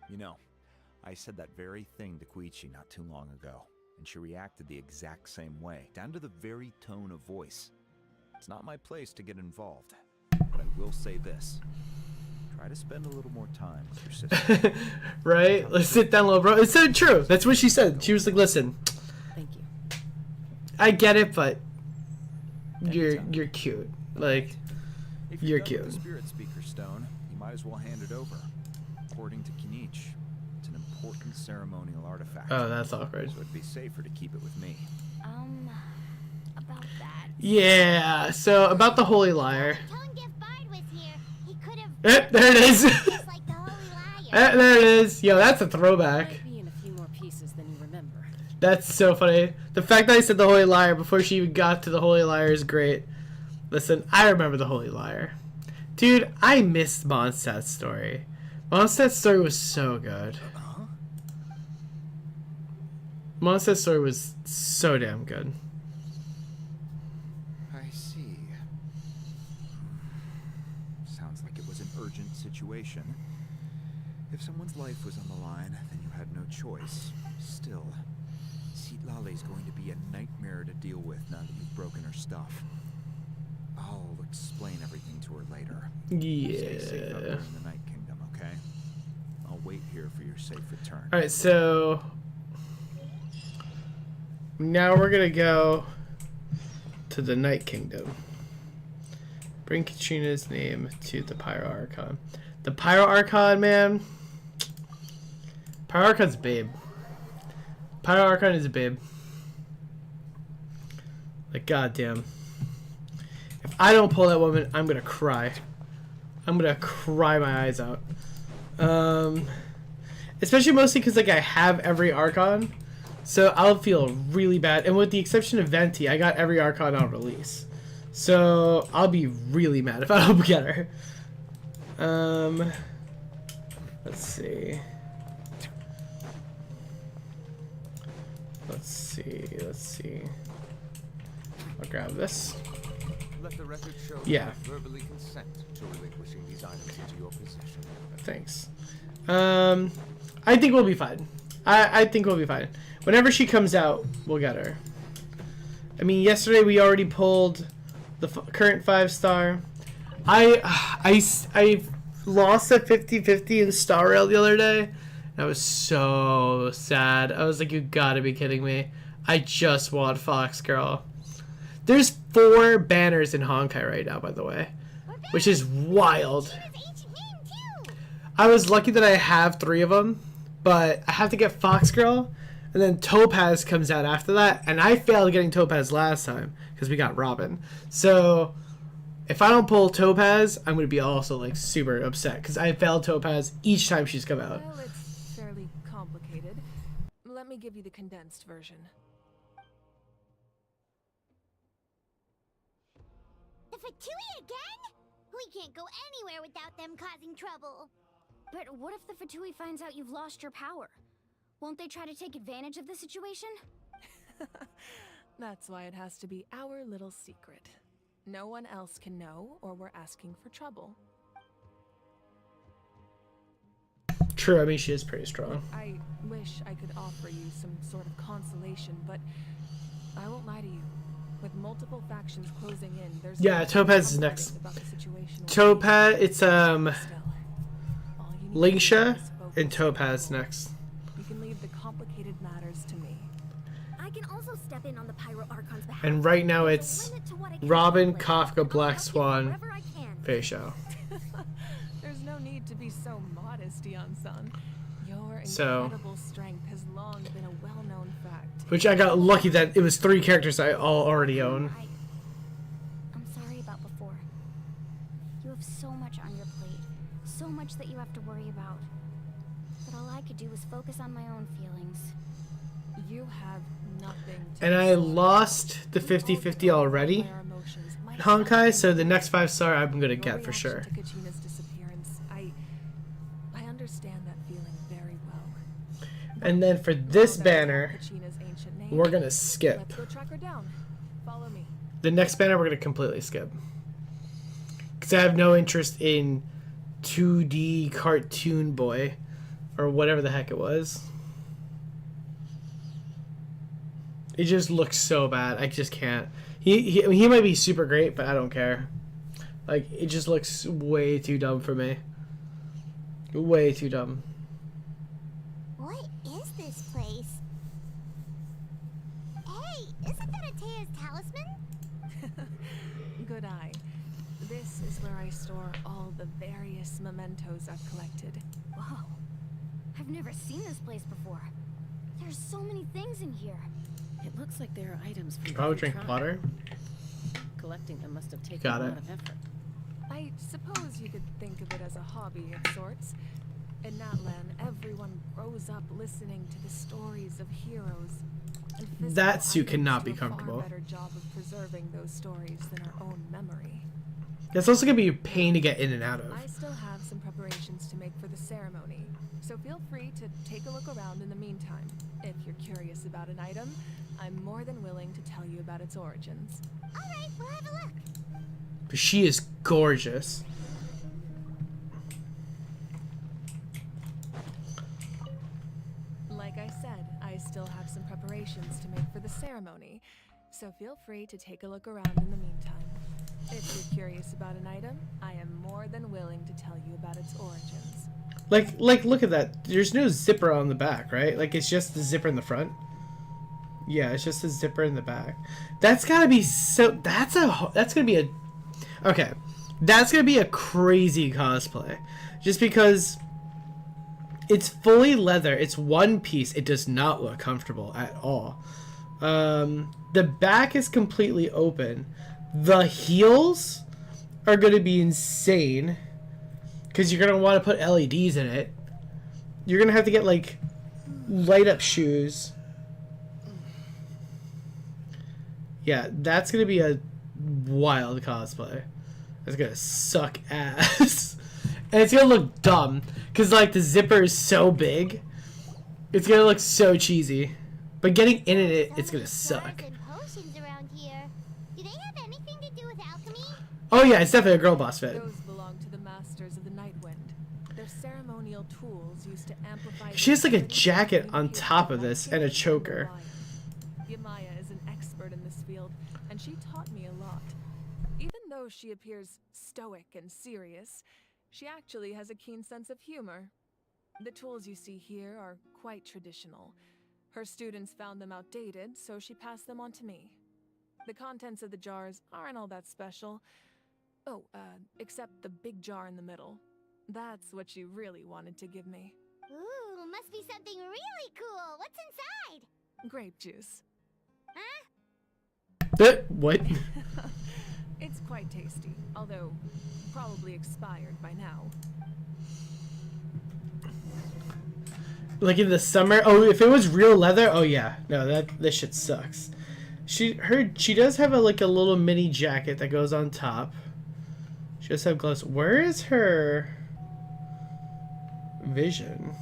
You know, I said that very thing to Koichi not too long ago, and she reacted the exact same way, down to the very tone of voice. It's not my place to get involved, but I will say this. Try to spend a little more time with your sister. Right? Let's sit down, little bro. It's so true. That's what she said. She was like, "Listen, Thank you. I get it, but you're cute. Like, If you're done with cute." the Spirit Speaker Stone, you might as well hand it over. According to Kinich, it's an important ceremonial artifact. Oh, that's awkward. So it'd be safer to keep it with me. About that. Yeah. So about the Holy Liar. Tone Gift Bard was here. He could have There it is. just like the Holy Liar. There it is. Yo, that's a throwback. Might be in a few more pieces than you remember. That's so funny. The fact that I said the Holy Liar before she even got to the Holy Liar is great. Listen, I remember the Holy Liar. Dude, I missed Mondstadt's story. Mondstadt's story was so good. Mondstadt's story was so damn good. I see. Sounds like it was an urgent situation. If someone's life was on the line, then you had no choice. Still, Citlale's going to be a nightmare to deal with now that you've broken her stuff. I'll explain everything to her later. Stay safe out there Yeah. in the Night Kingdom, okay? I'll wait here for your safe return. Alright, so now we're gonna go to the Night Kingdom. Bring Katrina's name to the Pyro Archon. The Pyro Archon, man. Pyro Archon's a babe. Pyro Archon is a babe. Like, goddamn. If I don't pull that woman, I'm gonna cry. I'm gonna cry my eyes out. Especially mostly because, like, I have every Archon. So I'll feel really bad. And with the exception of Venti, I got every Archon on release. So I'll be really mad if I don't get her. Let's see. Let's see. I'll grab this. Let the record show Yeah. you verbally consent to relinquishing these items into your possession. Thanks. I think we'll be fine. I think we'll be fine. Whenever she comes out, we'll get her. I mean, yesterday we already pulled the current 5-star. I lost at 50-50 in Star Rail the other day. I was so sad. I was like, you gotta be kidding me. I just want Fox Girl. There's 4 banners in Honkai right now, by the way, which is wild. I was lucky that I have 3 of them, but I have to get Fox Girl, and then Topaz comes out after that, and I failed getting Topaz last time because we got Robin. So if I don't pull Topaz, I'm gonna be also like super upset because I failed Topaz each time she's come out. Well, it's fairly complicated. Let me give you the condensed version. The Fatui again? We can't go anywhere without them causing trouble. But what if the Fatui finds out you've lost your power? Won't they try to take advantage of the situation? That's why it has to be our little secret. No one else can know, or we're asking for trouble. True, I mean, she is pretty strong. I wish I could offer you some sort of consolation, but I won't lie to you. With multiple factions closing in, there's Yeah, nothing Topaz is comforting next. about the situation we're Topaz, it's Still, all you need to do Lingsha is focus and on Topaz the goal. next. You can leave the complicated matters to me. I can also step in on the Pyro Archon's behalf. And right now There's a it's limit to what I can Robin, accomplish, Kafka, and I'll Black help you Swan, wherever I can. Feisha. There's no need to be so modest, Dion-san. Your So- incredible strength has long been a well-known fact. Which I got lucky that it was 3 characters I already own. I'm sorry about before. You have so much on your plate. So much that you have to worry about. But all I could do was focus on my own feelings. You have nothing to And I resolve. lost the We all 50-50 know already where our emotions might in Honkai, have so the been. next 5-star I'm gonna Your get for reaction sure. to Kachina's disappearance, I understand that feeling And then for this banner, we're gonna skip. Let's go track her down. Follow me. The next banner we're gonna completely skip. Because I have no interest in 2D cartoon boy. Or whatever the heck it was. It just looks so bad. I just can't. He might be super great, but I don't care. Like, it just looks way too dumb for me. Way too dumb. What is this place? Hey, isn't that Atea's talisman? Good eye. This is where I store all the various mementos I've collected. Wow. I've never seen this place before. There's so many things in here. It looks like there are items from Probably different drink tribes. water. Collecting them must have taken Got a it. lot of effort. I suppose you could think of it as a hobby of sorts. In Natlan, everyone grows up listening to the stories of heroes. And physical That suit items cannot do be a far comfortable. better job of preserving those stories than our own memory. That's also gonna be a pain to get in and out of. I still have some preparations to make for the ceremony, so feel free to take a look around in the meantime. If you're curious about an item, I'm more than willing to tell you about its origins. Alright, we'll have a look. But she is gorgeous. Like I said, I still have some preparations to make for the ceremony, so feel free to take a look around in the meantime. If you're curious about an item, I am more than willing to tell you about its origins. Like, look at that. There's no zipper on the back, right? Like, it's just the zipper in the front. Yeah, it's just a zipper in the back. That's gotta be so. That's gonna be a. Okay, that's gonna be a crazy cosplay, just because it's fully leather. It's one piece. It does not look comfortable at all. The back is completely open. The heels are gonna be insane, because you're gonna want to put LEDs in it. You're gonna have to get like light up shoes. Yeah, that's gonna be a wild cosplay. That's gonna suck ass. And it's gonna look dumb, because like the zipper is so big. It's gonna look so cheesy. But getting in it, it's gonna suck. And potions around here. Do they have anything to do with alchemy? Oh yeah, it's definitely a girl boss fit. Those belong to the masters of the Nightwind. They're ceremonial tools used to amplify. She has like a the jacket on heroes top of like this and a Yamaya. choker. Yamaya is an expert in this field, and she taught me a lot. Even though she appears stoic and serious, she actually has a keen sense of humor. The tools you see here are quite traditional. Her students found them outdated, so she passed them on to me. The contents of the jars aren't all that special. Oh, except the big jar in the middle. That's what she really wanted to give me. Ooh, must be something really cool. What's inside? Grape juice. Huh? What? It's quite tasty, although probably expired by now. Like in the summer. Oh, if it was real leather. Oh yeah. No, this shit sucks. She does have a little mini jacket that goes on top. She does have gloves. Where is her vision?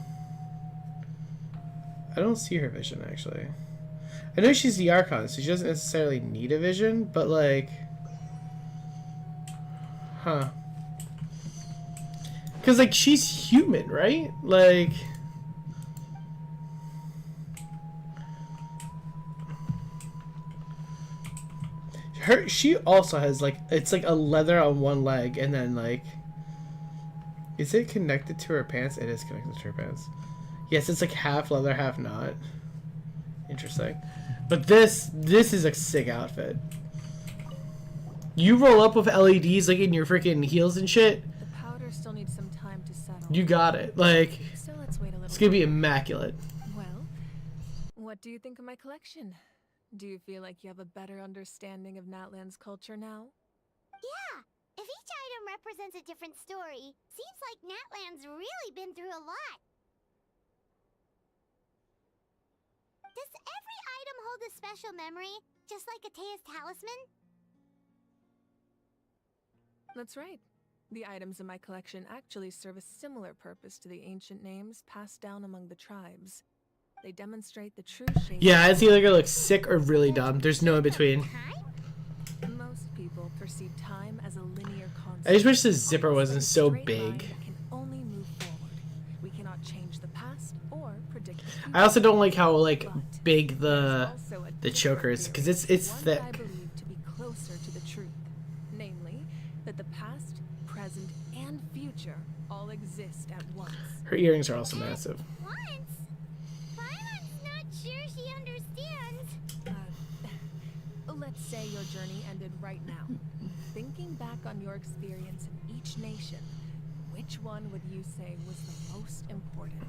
I don't see her vision actually. I know she's the Archon, so she doesn't necessarily need a vision, but like, huh? Because like she's human, right? Like. She also has like, it's like a leather on one leg, and then like, is it connected to her pants? It is connected to her pants. Yes, it's like half leather, half not. Interesting. But this is a sick outfit. You roll up with LEDs like in your freaking heels and shit. The powder still needs some time to settle. You got it. Like, So let's wait a little. it's gonna be immaculate. Well, what do you think of my collection? Do you feel like you have a better understanding of Natlan's culture now? Yeah. If each item represents a different story, seems like Natlan's really been through a lot. Does every item hold a special memory, just like Atea's talisman? That's right. The items in my collection actually serve a similar purpose to the ancient names passed down among the tribes. They demonstrate the true shape. Yeah, it's either gonna look sick or really dumb. There's no in between. Most people perceive time as a linear concept. I just wish the zipper almost wasn't like a so straight line big. that can only move forward. We cannot change the past or predict the future. I also don't like how like But big the there's also a choker is, different because it's theory, thick. one I believe to be closer to the truth, namely that the past, present, and future all exist at once. Her earrings are also massive. Once? Violet's not sure she understands. Let's say your journey ended right now. Thinking back on your experience in each nation, which one would you say was the most important?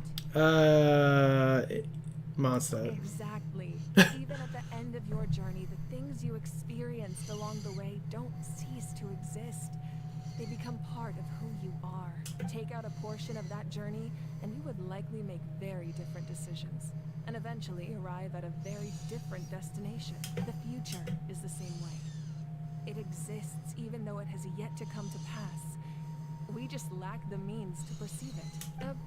Monster. Exactly. Even at the end of your journey, the things you experienced along the way don't cease to exist. They become part of who you are. Take out a portion of that journey, and you would likely make very different decisions, and eventually arrive at a very different destination. The future is the same way. It exists even though it has yet to come to pass. We just lack the means to perceive it. Of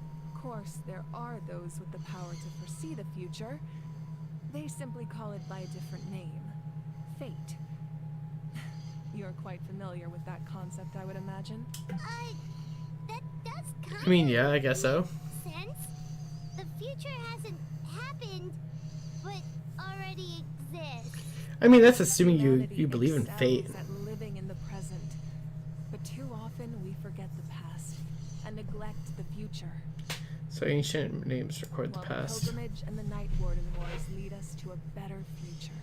course, there are those with the power to foresee the future. They simply call it by a different name. Fate. You're quite familiar with that concept, I would imagine. That does kind I mean, yeah, I guess so. of sense. The future hasn't happened, but already exists. I mean, that's assuming you Humanity believe in excels fate. at living in the present, but too often we forget the past and neglect the future. So ancient names record the While past. the pilgrimage and the Night Warden Wars lead us to a better future.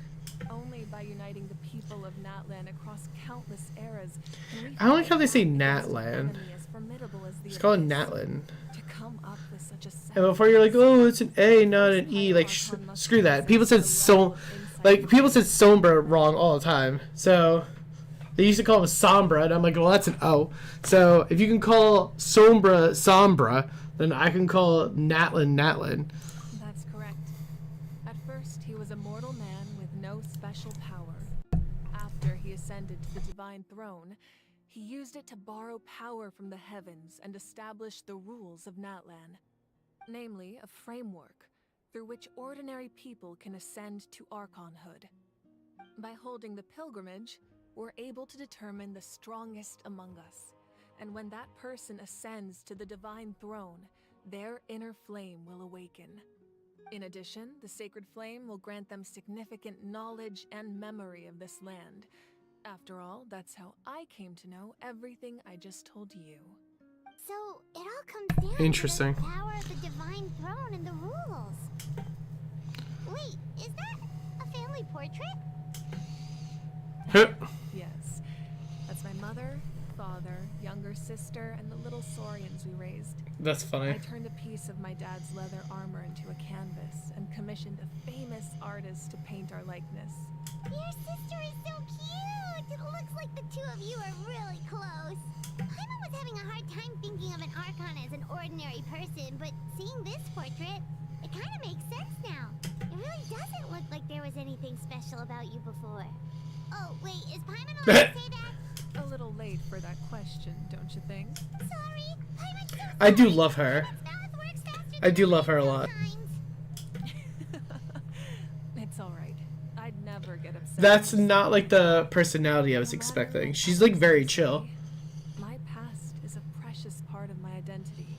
Only by uniting the people of Natlan across countless eras can we I don't like how they say fight against an Natlan. enemy as formidable as the It's called Abyss. Natlan. To come up with such a And before you're like, oh, it's an A, not an E. Like, screw that. People said people said Sombra wrong all the time. So they used to call him Sombra, and I'm like, well, that's an O. So if you can call Sombra Sombra, then I can call Natlan Natlan. That's correct. At first, he was a mortal man with no special power. After he ascended to the divine throne, he used it to borrow power from the heavens and establish the rules of Natlan. Namely, a framework through which ordinary people can ascend to Archonhood. By holding the pilgrimage, we're able to determine the strongest among us. And when that person ascends to the divine throne, their inner flame will awaken. In addition, the sacred flame will grant them significant knowledge and memory of this land. After all, that's how I came to know everything I just told you. So it all comes down Interesting. to the power of the divine throne and the rules. Wait, is that a family portrait? Yes, that's my mother, father, younger sister, and the little saurians we raised. That's I funny. turned a piece of my dad's leather armor into a canvas and commissioned a famous artist to paint our likeness. Your sister is so cute! It looks like the two of you are really close. Paimon was having a hard time thinking of an Archon as an ordinary person, but seeing this portrait, it kind of makes sense now. It really doesn't look like there was anything special about you before. Oh, wait, is Paimon allowed to say that? A little late for that question, don't you think? Sorry, Paimon's so I do sorry. love her. Paimon's mouth works faster I than do love her a mine lot. sometimes. It's alright. I'd never get upset. That's not like the personality I was expecting. She's like very chill. My past is a precious part of my identity.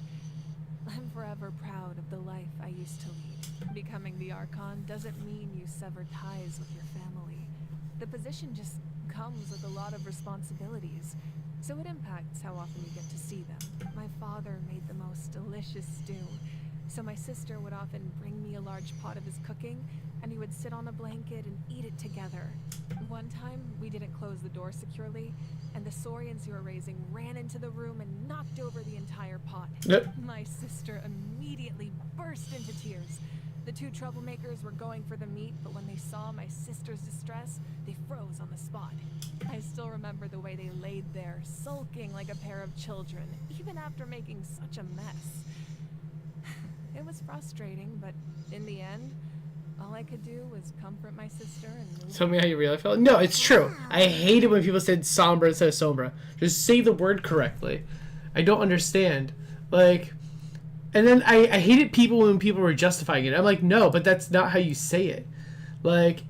I'm forever proud of the life I used to lead. Becoming the Archon doesn't mean you sever ties with your family. The position just comes with a lot of responsibilities, so it impacts how often you get to see them. My father made the most delicious stew, so my sister would often bring me a large pot of his cooking, and we would sit on a blanket and eat it together. One time, we didn't close the door securely, and the saurians you were raising ran into the room and knocked over the entire pot. Yep. My sister immediately burst into tears. The two troublemakers were going for the meat, but when they saw my sister's distress, they froze on the spot. I still remember the way they laid there, sulking like a pair of children, even after making such a mess. It was frustrating, but in the end, all I could do was comfort my sister and move Tell me how you really feel. No, it's true. I hate it when people said Sombra instead of Sombra. Just say the word correctly. I don't understand. Like, And then I hated people when people were justifying it. I'm like, no, but that's not how you say it. Like,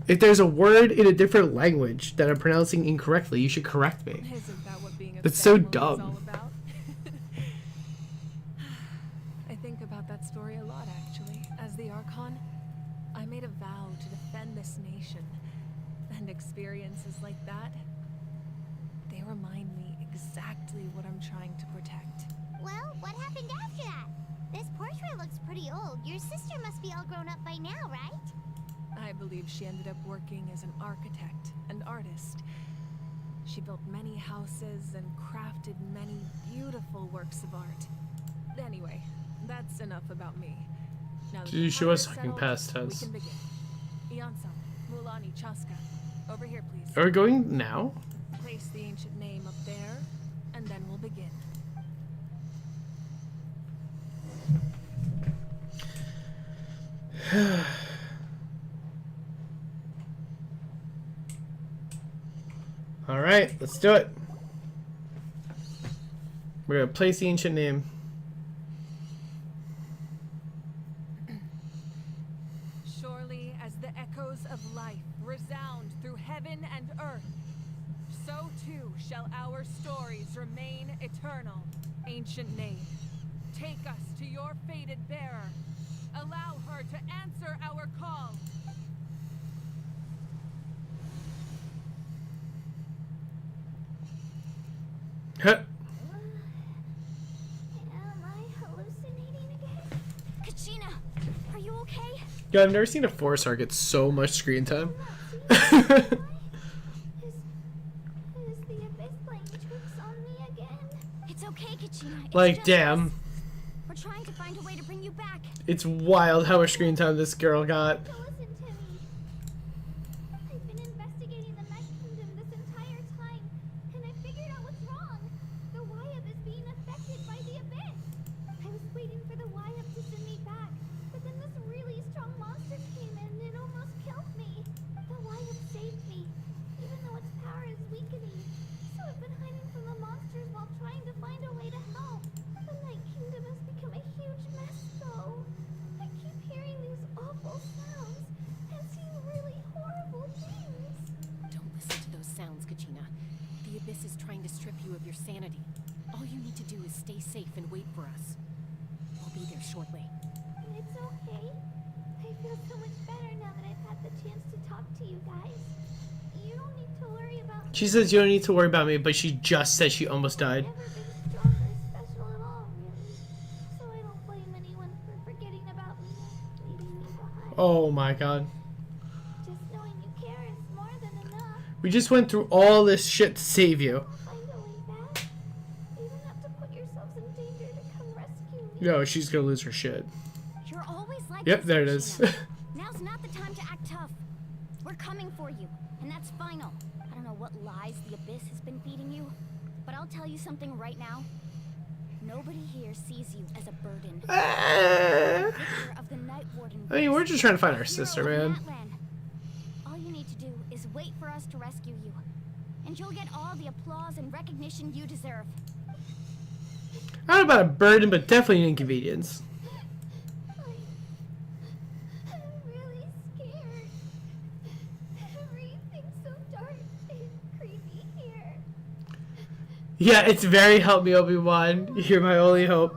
if there's a word in a different language that I'm pronouncing incorrectly, you should correct me. Isn't that what being a That's so fat woman is all dumb. about? I think about that story a lot, actually. As the Archon, I made a vow to defend this nation. And experiences like that, they remind me exactly what I'm trying to protect. Well, what happened after that? This portrait looks pretty old. Your sister must be all grown up by now, right? I believe she ended up working as an architect and artist. She built many houses and crafted many beautiful works of art. Anyway, that's enough about me. Now that the She was part is talking settled, past we tense. can begin. Iansa, Mulani, Chaska, over here, please. Are we going now? Place the ancient name up there, and then we'll begin. All right, let's do it. We're gonna place the ancient name. Surely as the echoes of life resound through heaven and earth, so too shall our stories remain eternal. Ancient name, take us to your fated bearer. Allow her to answer our call. Huh. Am I hallucinating again? Kachina, are you okay? Yo, I've never seen a 4-star get so much screen time. Is the Abyss playing tricks on me again? It's okay, Kachina. It's Like, just damn. us. We're trying to find a way to bring you back. It's wild how much screen time this girl got. So listen to me. I've been investigating the Night Kingdom this entire time, and I figured out what's wrong. The Wyab is being affected by the Abyss. I was waiting for the Wyab to send me back, but then this really strong monster came in and it almost killed me. The Wyab saved me, even though its power is weakening. So I've been hiding from the monsters while trying to find a way to help. The Night Kingdom has become a huge mess, though. I keep hearing these awful sounds and seeing really horrible things. Don't listen to those sounds, Kachina. The Abyss is trying to strip you of your sanity. All you need to do is stay safe and wait for us. We'll be there shortly. It's okay. I feel so much better now that I've had the chance to talk to you guys. You don't need to worry about me. She says you don't need to worry about me, but she just said she almost died. I've never been strong or special at all, really. So I don't blame anyone for forgetting about me, leaving me behind. Oh my god. Just knowing you care is more than enough. We just went through all this shit to save you. Find a way back. You don't have to put yourselves in danger to come rescue me. Yo, she's gonna lose her shit. You're always like Yep, this, there it is. Kachina. Now's not the time to act tough. We're coming for you, and that's final. I don't know what lies the Abyss has been feeding you, but I'll tell you something right now. Nobody here sees you as a burden. Victor of the Night Warden. I mean, we're just trying to find our Hero sister, of man. Natlan. All you need to do is wait for us to rescue you, and you'll get all the applause and recognition you deserve. I don't know about a burden, but definitely an inconvenience. I'm really scared. Everything's so dark and creepy here. Yeah, it's very help me, Obi-Wan. You're my only hope.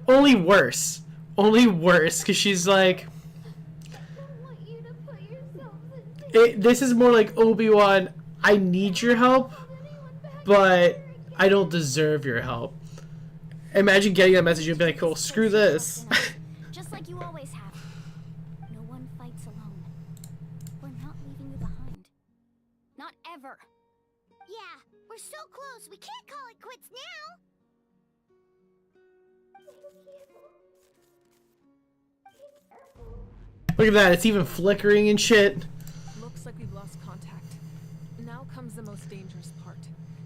Only worse. Only worse, because she's like... I don't want you to put yourselves in danger. This is more like, Obi-Wan, I need your help, but I don't deserve your help. Imagine getting that message and be like, oh, screw this. Just like you always have. No one fights alone. We're not leaving you behind. Not ever. Yeah, we're so close. We can't call it quits now. Look at that, it's even flickering and shit. Looks like we've lost contact. Now comes the most dangerous part.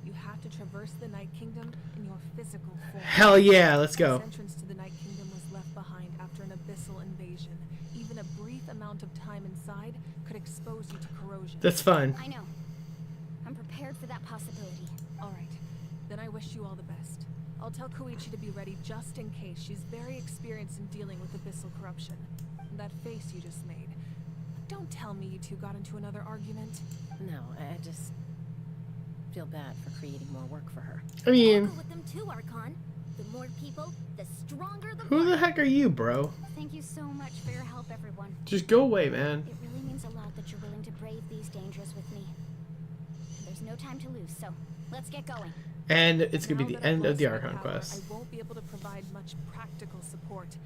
You have to traverse the Night Kingdom in your physical form. Hell yeah, let's go. This entrance to the Night Kingdom was left behind after an abyssal invasion. Even a brief amount of time inside could expose you to corrosion. That's fine. I know. I'm prepared for that possibility. All right. Then I wish you all the best. I'll tell Koichi to be ready just in case. She's very experienced in dealing with abyssal corruption. That face you just made. Don't tell me you two got into another argument. No, I just feel bad for creating more work for her. I mean, Go with them too, Archon. The more people, the stronger the who the heck are you, bro? Thank you so much for your help, everyone. Just go away, man. It really means a lot that you're willing to brave these dangers with me. There's no time to lose, so let's get going. And it's gonna Now be the that I've end of lost the my Archon power, quest. I won't be able to provide much practical support,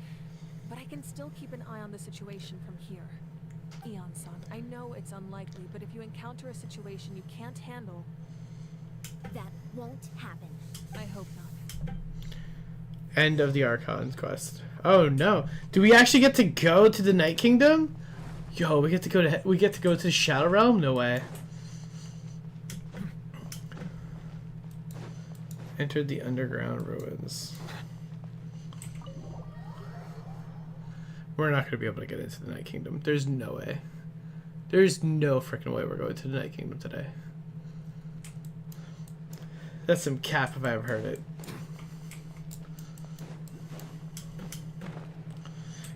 but I can still keep an eye on the situation from here. Eon-san, I know it's unlikely, but if you encounter a situation you can't handle, That won't happen. I hope not. End of the Archon quest. Oh no! Do we actually get to go to the Night Kingdom? Yo, we get to go to the Shadow Realm? No way. Entered the underground ruins. We're not going to be able to get into the Night Kingdom. There's no way. There's no freaking way we're going to the Night Kingdom today. That's some cap if I ever heard it.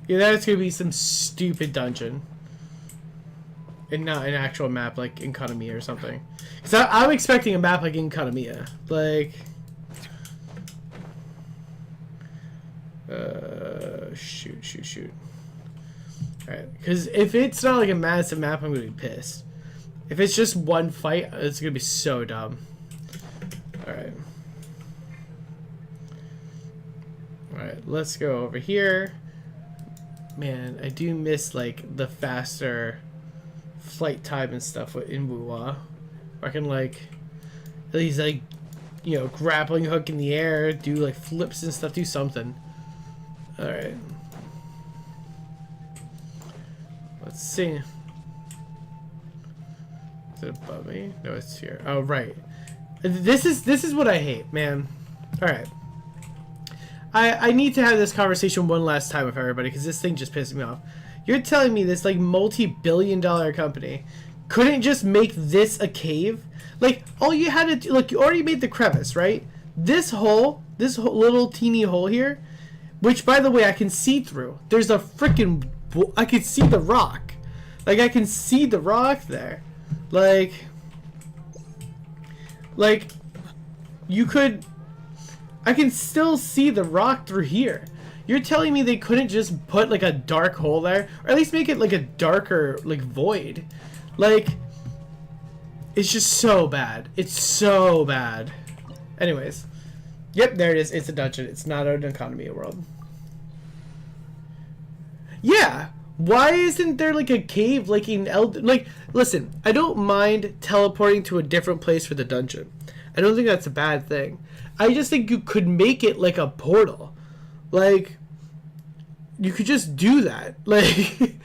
Yeah, that's going to be some stupid dungeon. And not an actual map like in Kanamiya or something. Because I'm expecting a map like in Kanamiya. Like... shoot. Alright, because if it's not like a massive map, I'm going to be pissed. If it's just one fight, it's going to be so dumb. Alright. Alright, let's go over here. Man, I do miss, like, the faster flight time and stuff in Wuwa. I can, like, at least, like, you know, grappling hook in the air, do, like, flips and stuff, do something. Alright. Let's see. Is it above me? No, it's here. Oh, right. This is what I hate, man. Alright. I need to have this conversation one last time with everybody because this thing just pisses me off. You're telling me this, like, multi-billion-dollar company couldn't just make this a cave? Like, all you had to do, like, you already made the crevice, right? This little teeny hole here, which, by the way, I can see through. There's a freaking... I can see the rock. Like, I can see the rock there. Like, you could... I can still see the rock through here. You're telling me they couldn't just put, like, a dark hole there? Or at least make it, like, a darker, like, void. Like, it's just so bad. It's so bad. Anyways. Yep, there it is. It's a dungeon. It's not an economy world. Yeah. Why isn't there, like, a cave, like, in like, listen, I don't mind teleporting to a different place for the dungeon. I don't think that's a bad thing. I just think you could make it like a portal. Like, you could just do that. Like,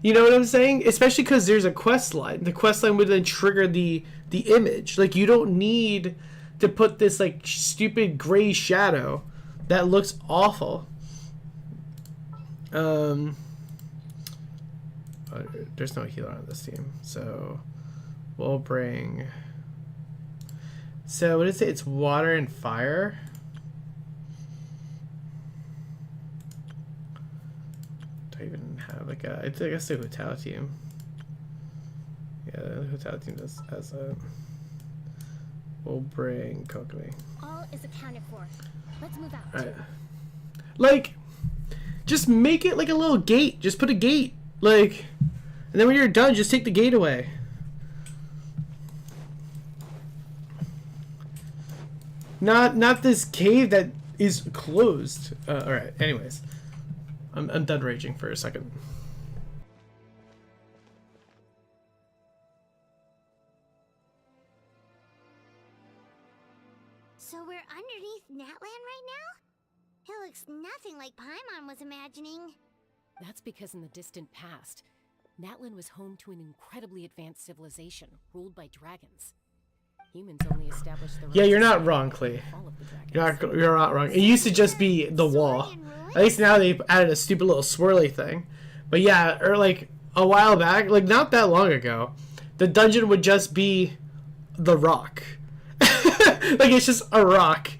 you know what I'm saying? Especially because there's a quest line. The quest line would then trigger the image. Like, you don't need to put this, like, stupid gray shadow that looks awful. There's no healer on this team, so we'll bring... So, what did it say? It's water and fire? Do I even have, like, a... I guess the hotel team. Yeah, the hotel team does has a... We'll bring Kokomi. All is accounted for. Let's move out. Alright. Like, just make it like a little gate. Just put a gate. Like, and then when you're done, just take the gate away. Not this cave that is closed. Alright, anyways. I'm done raging for a second. So we're underneath Natlan right now? It looks nothing like Paimon was imagining. That's because in the distant past, Natlan was home to an incredibly advanced civilization ruled by dragons. Humans only established the... Yeah, you're not wrong, Clee. You're not wrong. It used to just be the wall. At least now they've added a stupid little swirly thing. But yeah, or like a while back, like not that long ago, the dungeon would just be the rock. Like, it's just a rock.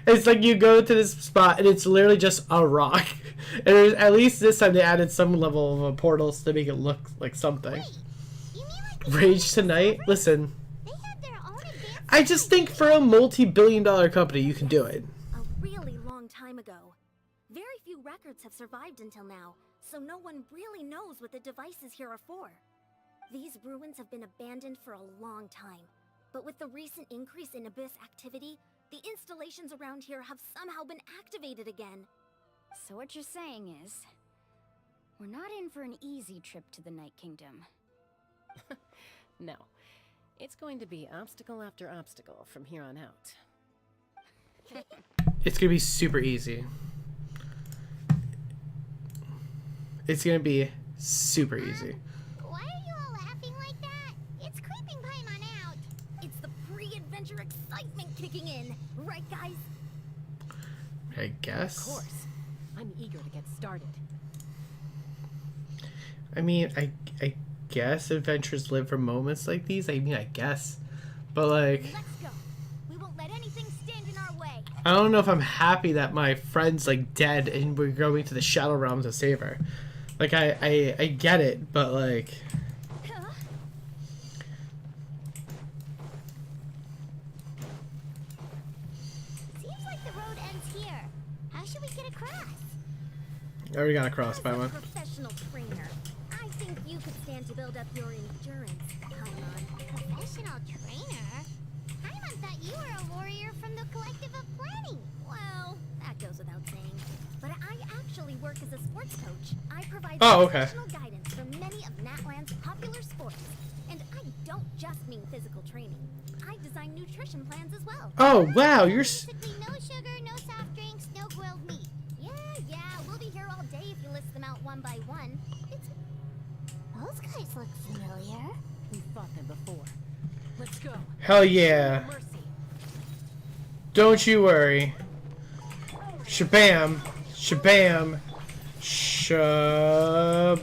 It's like you go to this spot and it's literally just a rock. And there's, at least this time they added some level of portals to make it look like something. Wait, you mean like the Rage tonight? servers? Listen, They had their own advanced I just think for a multi-billion-dollar company, you can do it. A really long time ago. Very few records have survived until now, so no one really knows what the devices here are for. These ruins have been abandoned for a long time, but with the recent increase in Abyss activity, the installations around here have somehow been activated again. So what you're saying is, we're not in for an easy trip to the Night Kingdom. No. It's going to be obstacle after obstacle from here on out. It's gonna be super easy. It's gonna be super easy. Why are you all laughing like that? It's creeping Paimon out. It's the pre-adventure excitement kicking in, right guys? I guess. Of course. I'm eager to get started. I mean, I guess adventures live for moments like these. I mean, I guess. But, like, Let's go. We won't let anything stand in our way. I don't know if I'm happy that my friend's, like, dead and we're going to the Shadow Realm to save her. Like, I get it, but, like... Huh? Seems like the road ends here. How should we get across? I already got a cross, As by a one. professional trainer, I think you could stand to build up your endurance, Paimon. Professional trainer? Paimon thought you were a warrior from the Collective of Planning. Well, that goes without saying. But I actually work as a sports coach. I provide Oh, okay. professional guidance for many of Natlan's popular sports. And I don't just mean physical training. I design nutrition plans as well. Oh, wow, you're... Basically, no sugar, no soft drinks, no grilled meat. Yeah, we'll be here all day if you list them out one by one. Those guys look familiar. We've fought them before. Let's go. Hell yeah. Mercy. Don't you worry. Shabam. Shabam. Shabam.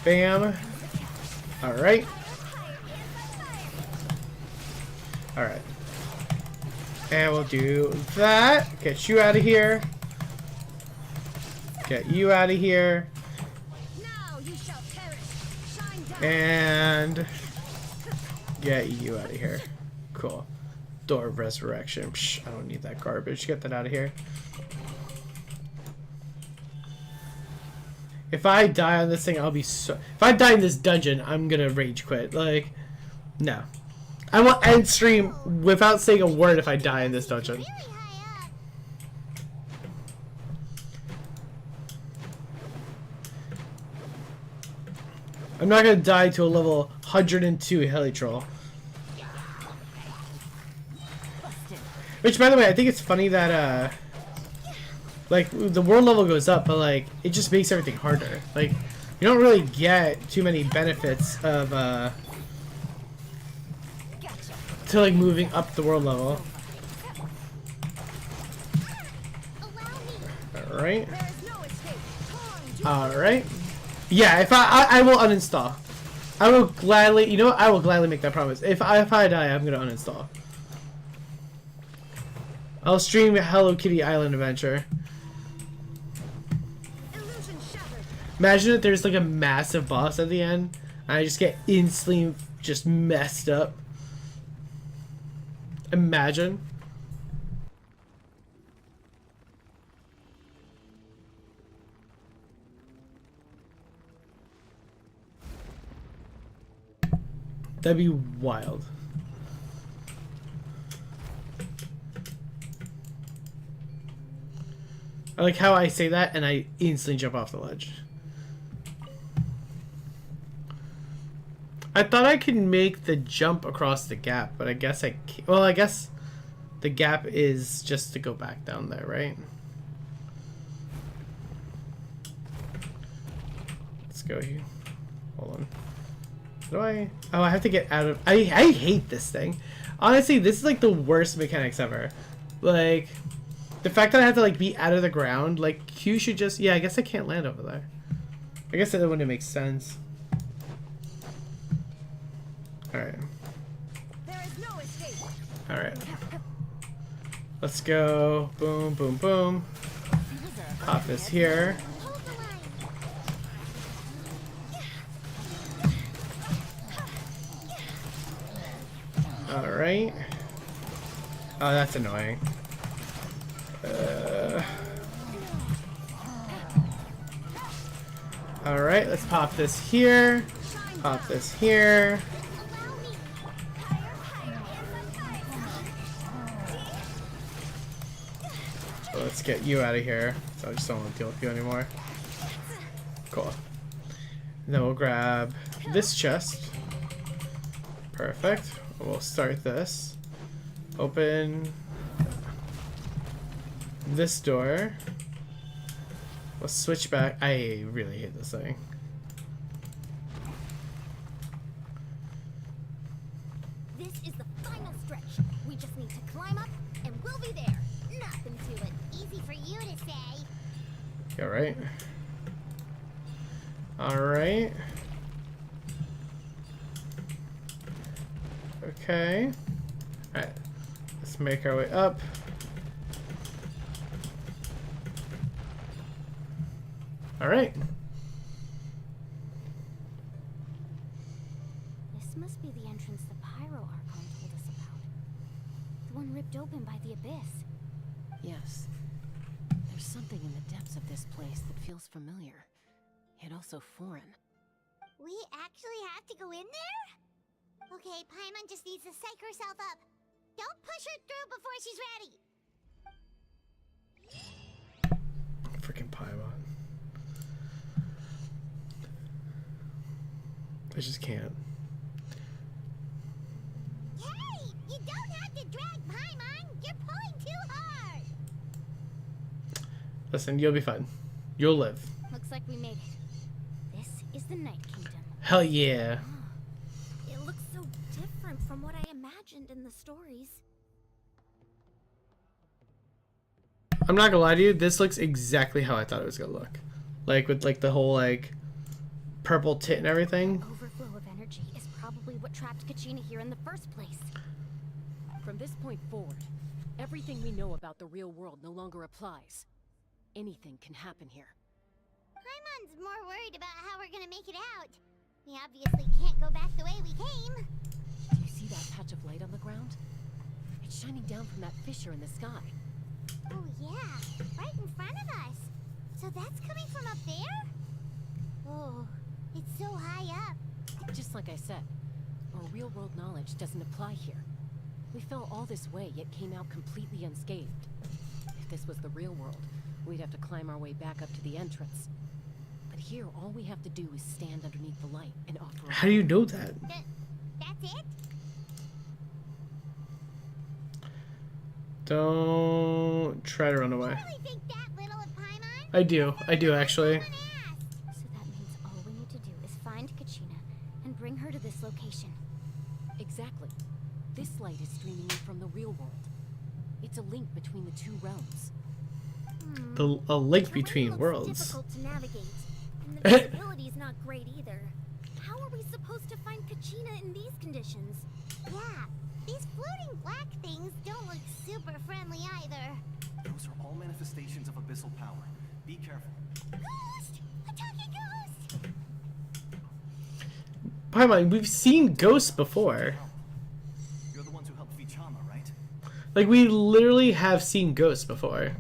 Bam. Alright. Alright. And we'll do that. Get you out of here. Get you out of here. Now you shall perish. Shine down. And get you out of here. Cool. Door of Resurrection. Psh, I don't need that garbage. Get that out of here. If I die on this thing, I'll be so... If I die in this dungeon, I'm gonna rage quit. Like, no. I will end stream without saying a word if I die in this dungeon. Really high up. I'm not gonna die to a level 102 Helitroll. Which, by the way, I think it's funny that, like, the world level goes up, but, like, it just makes everything harder. Like, you don't really get too many benefits of, to, like, moving up the world level. Alright. Alright. Yeah, if I will uninstall. I will gladly, you know what? I will gladly make that promise. If I die, I'm gonna uninstall. I'll stream Hello Kitty Island Adventure. Imagine if there's like a massive boss at the end, and I just get instantly just messed up. Imagine. That'd be wild. I like how I say that and I instantly jump off the ledge. I thought I could make the jump across the gap, but I guess I can't. Well, I guess the gap is just to go back down there, right? Let's go here. Hold on. How do I... Oh, I have to get out of... I hate this thing. Honestly, this is like the worst mechanics ever. Like... The fact that I have to, like, be out of the ground, like, Q should just... Yeah, I guess I can't land over there. I guess that wouldn't make sense. Alright. There is no escape. Alright. Let's go. Boom, boom, boom. Pop this here. Alright. Oh, that's annoying. Alright, let's pop this here. Pop this here. So let's get you out of here. So I just don't want to deal with you anymore. Cool. Then we'll grab this chest. Perfect. We'll start this. Open this door. We'll switch back. I really hate this thing. This is the final stretch. We just need to climb up, and we'll be there. Nothing to it. Easy for you to say. All right. All right. Okay. All right. Let's make our way up. All right. This must be the entrance the Pyro Archon told us about. The one ripped open by the Abyss. Yes. There's something in the depths of this place that feels familiar, yet also foreign. We actually have to go in there? Okay, Paimon just needs to psych herself up. Don't push her through before she's ready. Freaking Pyro. I just can't. Hey, you don't have to drag Paimon. You're pulling too hard. Listen, you'll be fine. You'll live. Looks like we made it. This is the Night Kingdom. Hell yeah. It looks so different from what I imagined in the stories. I'm not gonna lie to you, this looks exactly how I thought it was gonna look. Like with like the whole like purple tint and everything. Overflow of energy is probably what trapped Kachina here in the first place. From this point forward, everything we know about the real world no longer applies. Anything can happen here. Paimon's more worried about how we're gonna make it out. We obviously can't go back the way we came. Do you see that patch of light on the ground? It's shining down from that fissure in the sky. Oh yeah, right in front of us. So that's coming from up there? Oh, it's so high up. Just like I said, our real-world knowledge doesn't apply here. We fell all this way, yet came out completely unscathed. If this was the real world, we'd have to climb our way back up to the entrance. But here, all we have to do is stand underneath the light and offer. How do you know that? That's it? Don't try to run away. Really think that little of Paimon? I do actually. So that means all we need to do is find Kachina and bring her to this location. Exactly. This light is streaming in from the real world. It's a link between the two realms. A link Terrain between looks worlds. difficult to navigate, and the visibility's not great either. How are we supposed to find Kachina in these conditions? Yeah, these floating black things don't look super friendly either. Those are all manifestations of abyssal power. Be careful. Ghost! A talking ghost! Paimon, we've seen ghosts before. You're the ones who helped Vichama, right? Like we literally have seen ghosts before.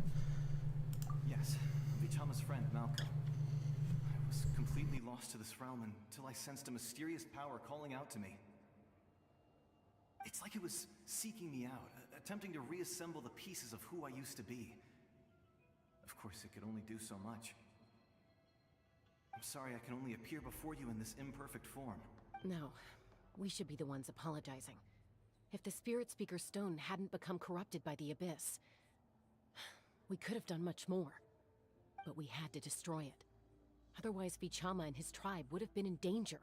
Yes, Vichama's friend, Malco. I was completely lost to this realm until I sensed a mysterious power calling out to me. It's like it was seeking me out, attempting to reassemble the pieces of who I used to be. Of course, it could only do so much. I'm sorry I can only appear before you in this imperfect form. No, we should be the ones apologizing. If the Spirit Speaker Stone hadn't become corrupted by the Abyss, we could have done much more. But we had to destroy it. Otherwise, Vichama and his tribe would have been in danger.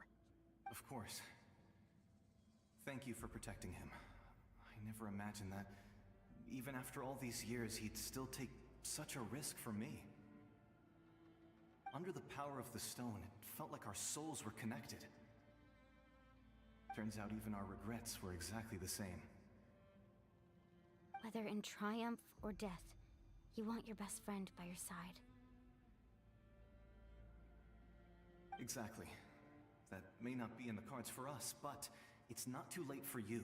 Of course. Thank you for protecting him. I never imagined that, even after all these years, he'd still take such a risk for me. Under the power of the stone, it felt like our souls were connected. Turns out even our regrets were exactly the same. Whether in triumph or death, you want your best friend by your side. Exactly. That may not be in the cards for us, but it's not too late for you.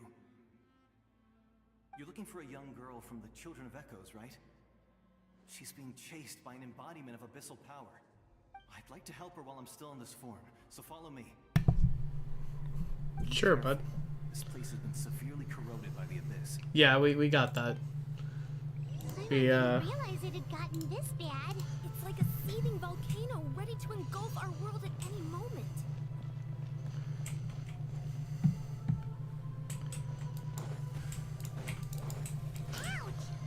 You're looking for a young girl from the Children of Echoes, right? She's being chased by an embodiment of abyssal power. I'd like to help her while I'm still in this form, so follow me. Sure, bud. This place has been severely corroded by the abyss. Yeah, we got that. I didn't realize it had gotten this bad. It's like a seething volcano ready to engulf our world at any moment.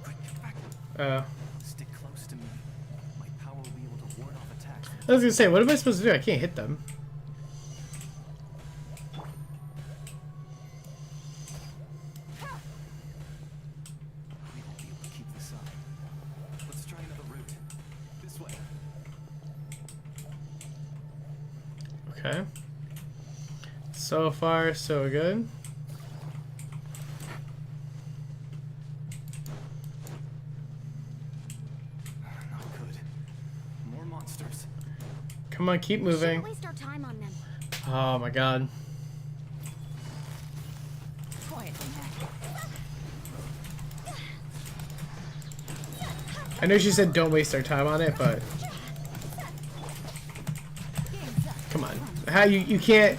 Quick, get back. Stick close to me. My power will be able to ward off attacks. I was gonna say, what am I supposed to do? I can't hit them. We won't be able to keep this up. Let's try another route. This way. Okay. So far, so good. Not good. More monsters. Come on, keep moving. Shouldn't waste our time on them. Oh my god. I know she said don't waste our time on it, but come on. How you can't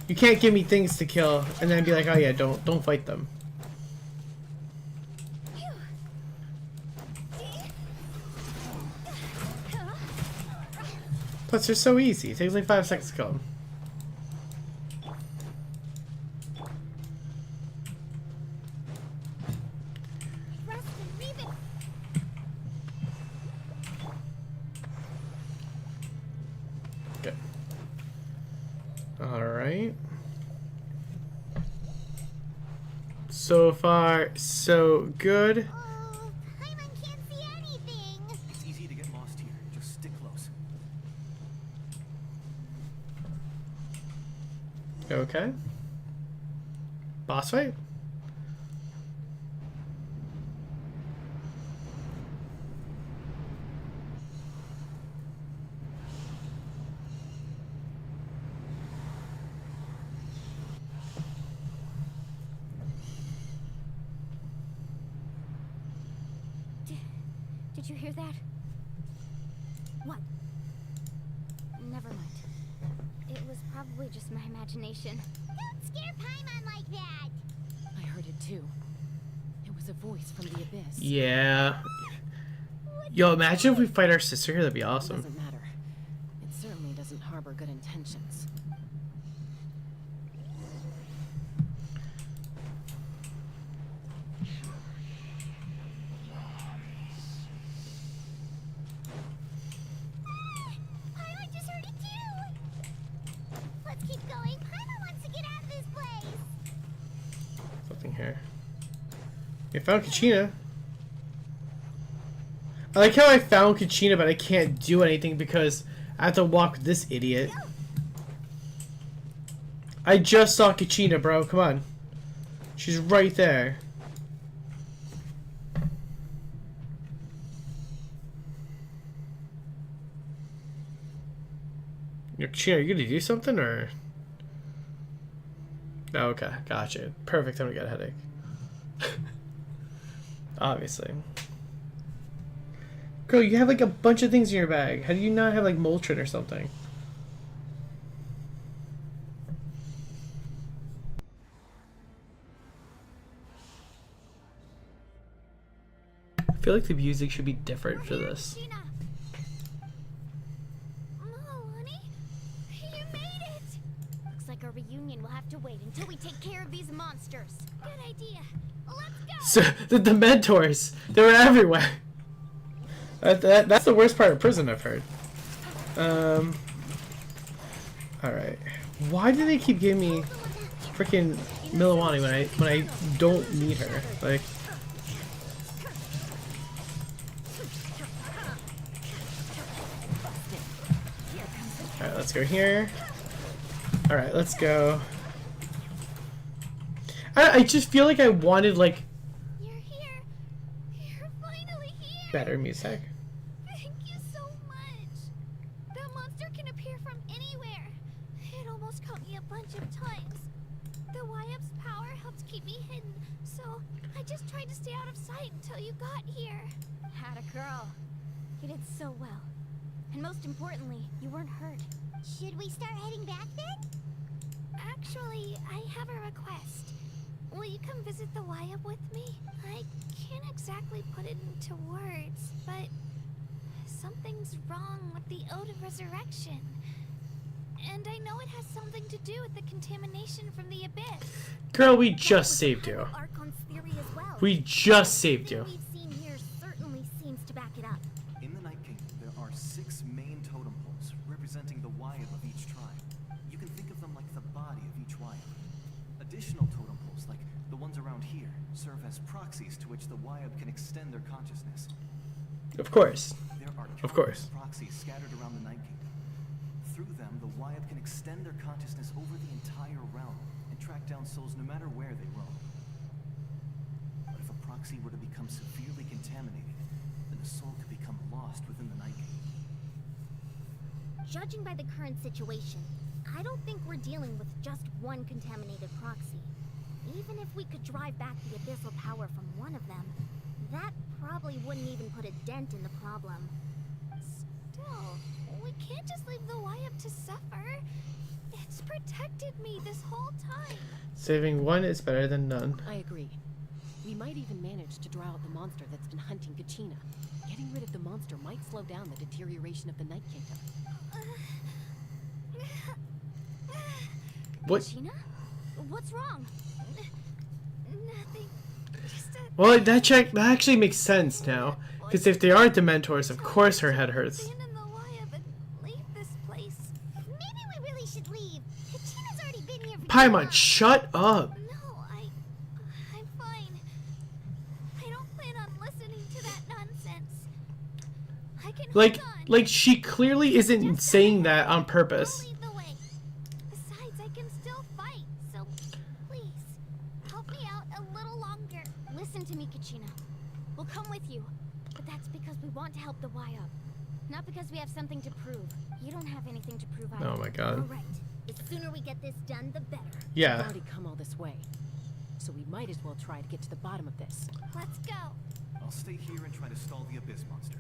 give me things to kill and then be like, oh yeah, don't fight them. Plus they're so easy. It takes like 5 seconds to kill them. Good. Alright. So far, so good. Oh, Paimon can't see anything. It's easy to get lost here. Just stick close. Okay. Boss fight? Did you hear that? What? Never mind. It was probably just my imagination. Don't scare Paimon like that. I heard it too. It was a voice from the abyss. Yeah. Yo, imagine if we fight our sister here, that'd be It awesome. doesn't matter. It certainly doesn't harbor good intentions. Paimon just heard it too. Let's keep going. Paimon wants to get out of this place. Something here. You found Kachina. I like how I found Kachina, but I can't do anything because I have to walk with this idiot. I just saw Kachina, bro. Come on. She's right there. Yo, Kachina, are you gonna do something or? Oh, okay, gotcha. Perfect time to get a headache. Obviously. Girl, you have like a bunch of things in your bag. How do you not have like Moltron or something? I feel like the music should be different for this. Gina. Oh, honey, you made it. Looks like our reunion will have to wait until we take care of these monsters. Good idea. Let's So go. the mentors, they were everywhere. That's the worst part of prison, I've heard. Alright. Why do they keep giving me freaking Milawani when I don't need her? Like. Alright, let's go here. Alright, let's go. I just feel like I wanted like You're here. better music. Thank you so much. That monster can appear from anywhere. It almost caught me a bunch of times. The YF's power helps keep me hidden, so I just tried to stay out of sight until you got here. Had a girl. You did so well. And most importantly, you weren't hurt. Should we start heading back then? Actually, I have a request. Will you come visit the YF with me? I can't exactly put it into words, but something's wrong with the Ode of Resurrection. And I know it has something to do with the contamination from the Abyss. Girl, we just saved you. Archon's theory as well. We just saved you. Everything we've seen here certainly seems to back it up. In the Night Kingdom, there are 6 main totem poles representing the Wyeth of each tribe. You can think of them like the body of each Wyeth. Additional totem poles, like the ones around here, serve as proxies to which the Wyeth can extend their consciousness. Of course. There are Of course. proxies scattered around the Night Kingdom. Through them, the Wyeth can extend their consciousness over the entire realm and track down souls no matter where they roam. But if a proxy were to become severely contaminated, then a soul could become lost within the Night Kingdom. Judging by the current situation, I don't think we're dealing with just one contaminated proxy. Even if we could drive back the abyssal power from one of them, that probably wouldn't even put a dent in the problem. Still, we can't just leave the YF to suffer. It's protected me this whole time. Saving one is better than none. I agree. We might even manage to draw out the monster that's been hunting Kachina. Getting rid of the monster might slow down the deterioration of the Night Kingdom. What? Kachina? What's wrong? Nothing. Just a... Well, that actually makes sense now. Because if they are Dementors, of course her head hurts. Abandon the YF and leave this place. Maybe we really should leave. Kachina's already been here for Paimon, shut up. No, I'm fine. I don't plan on listening to that nonsense. I can hold on. Like she clearly isn't saying that on purpose. I'll lead the way. Besides, I can still fight, so please help me out a little longer. Listen to me, Kachina. We'll come with you. But that's because we want to help the YF. Not because we have something to prove. You don't have anything to prove either. Oh my god. All right. The sooner we get this done, the better. We've Yeah. already come all this way. So we might as well try to get to the bottom of this. Let's go. I'll stay here and try to stall the Abyss monster.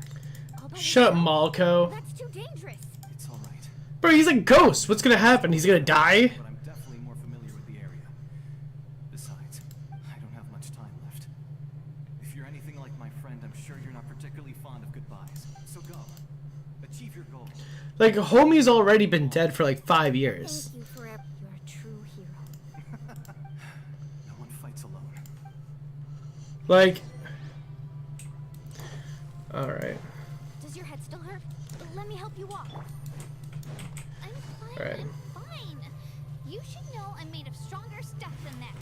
All by Shut up, yourself? Malco. That's too dangerous. It's alright, Bro, he's a ghost. What's gonna happen? He's gonna die? but I'm definitely more familiar with the area. Besides, I don't have much time left. If you're anything like my friend, I'm sure you're not particularly fond of goodbyes. So go. Achieve your goal. Like, homie's already been dead for like 5 years. Thank you forever. You're a true hero. No one fights alone. Like... Alright. Does your head still hurt? Let me help you walk. I'm fine. Alright. I'm fine. You should know I'm made of stronger stuff than that.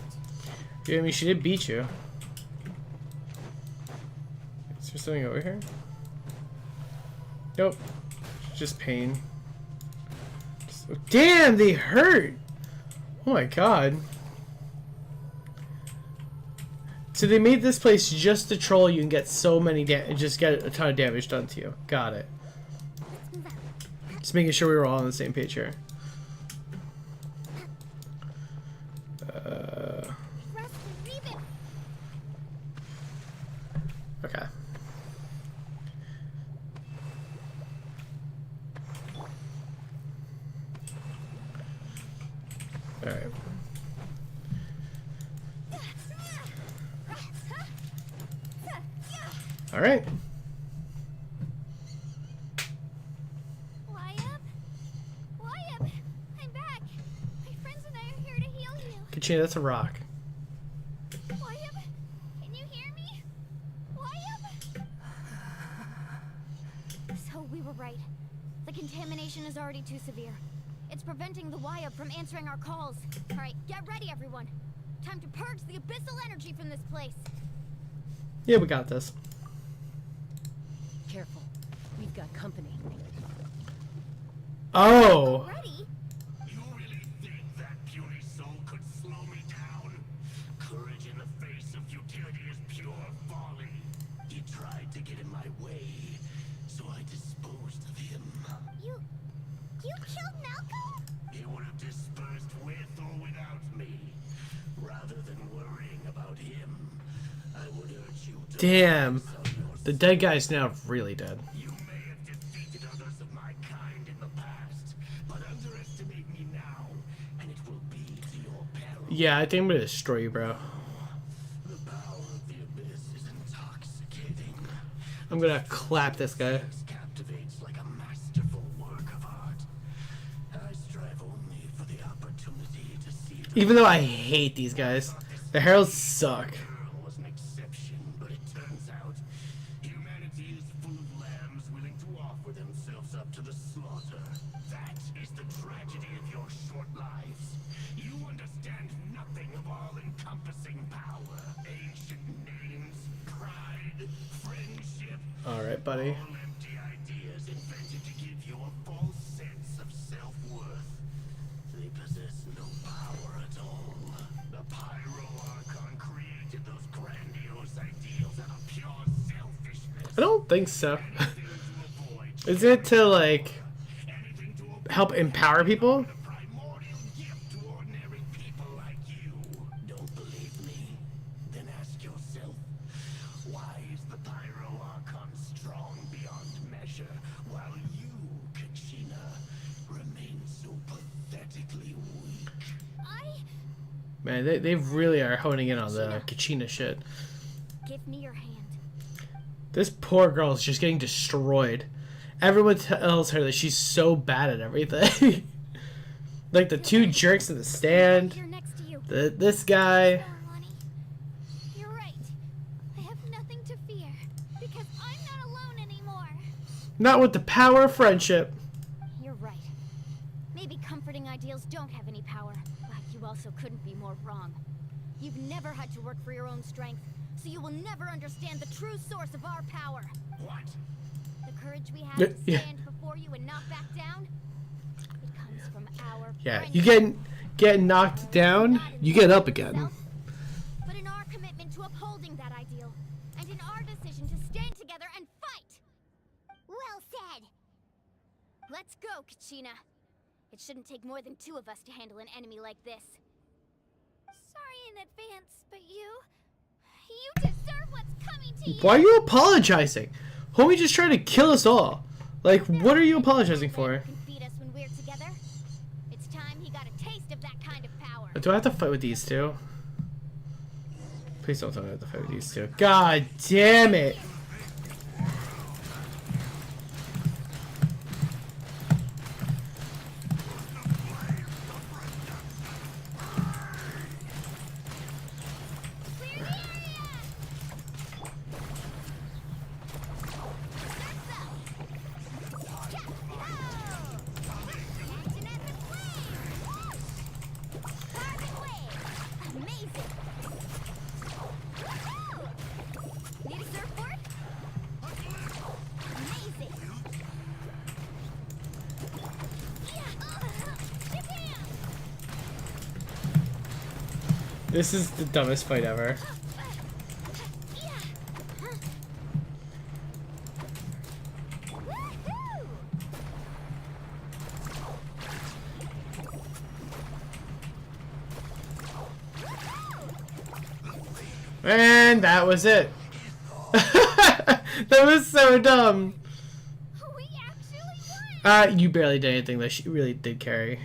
Yeah, I mean, she did beat you. Is there something over here? Nope. Just pain. Damn, they hurt! Oh my god. So they made this place just to troll you and get so many just get a ton of damage done to you. Got it. Just making sure we were all on the same page here. Okay. Alright. Alright. YF, I'm back. My friends and I are here to heal you. Kachina, that's a rock. YF, can you hear me? YF? So we were right. The contamination is already too severe. It's preventing the YF from answering our calls. All right, get ready, everyone. Time to purge the abyssal energy from this place. Yeah, we got this. Careful. We've got company. Oh! Ready? You really think that puny soul could slow me down? Courage in the face of futility is pure folly. He tried to get in my way, so I disposed of him. You killed Malcolm? He would have dispersed with or without me. Rather than worrying about him, I would urge you to Damn. focus on yourself. The dead guy's now really dead. You may have defeated others of my kind in the past, but underestimate me now, and it will be to your peril. Yeah, I think I'm gonna destroy you, bro. The power of the abyss is intoxicating. I'm gonna clap this guy. It captivates like a masterful work of art. I strive only for the opportunity to see the Even though I hate these guys, the heralds suck. girl was an exception, but it turns out humanity is full of lambs willing to offer themselves up to the slaughter. That is the tragedy of your short lives. You understand nothing of all-encompassing power, ancient names, pride, friendship. All right, buddy. All empty ideas invented to give you a false sense of self-worth. They possess no power at all. The Pyro Archon created those grandiose ideals out of pure selfishness. I don't think so. Anything to avoid Is it to like anything to avoid help empower people? the primordial gift to ordinary people like you. Don't believe me? Then ask yourself, why is the Pyro Archon strong beyond measure, while you, Kachina, remain so pathetically weak? Man, they really are honing in on the Kachina shit. Give me your hand. This poor girl is just getting destroyed. Everyone tells her that she's so bad at everything. Like the two jerks in the stand, Here next to you. this guy. Lonnie, you're right. I have nothing to fear because I'm not alone anymore. Not with the power of friendship. You're right. Maybe comforting ideals don't have any power, but you also couldn't be more wrong. You've never had to work for your own strength, so you will never understand the true source of our power. What? The courage we have Yeah, to yeah. stand before you and not back down, it comes from our Yeah, friendship. you get knocked down, you get up again. But in our commitment to upholding that ideal, and in our decision to stand together and fight. Well said. Let's go, Kachina. It shouldn't take more than two of us to handle an enemy like this. Sorry in advance, but you deserve what's coming to you. Why are you apologizing? Homie just tried to kill us all. Like, what are you apologizing for? Can beat us when we're together. It's time he got a taste of that kind of power. Do I have to fight with these two? Please don't tell me I have to fight with these two. God damn it! This is the dumbest fight ever. And that was it. That was so dumb. We actually won. You barely did anything that she really did carry.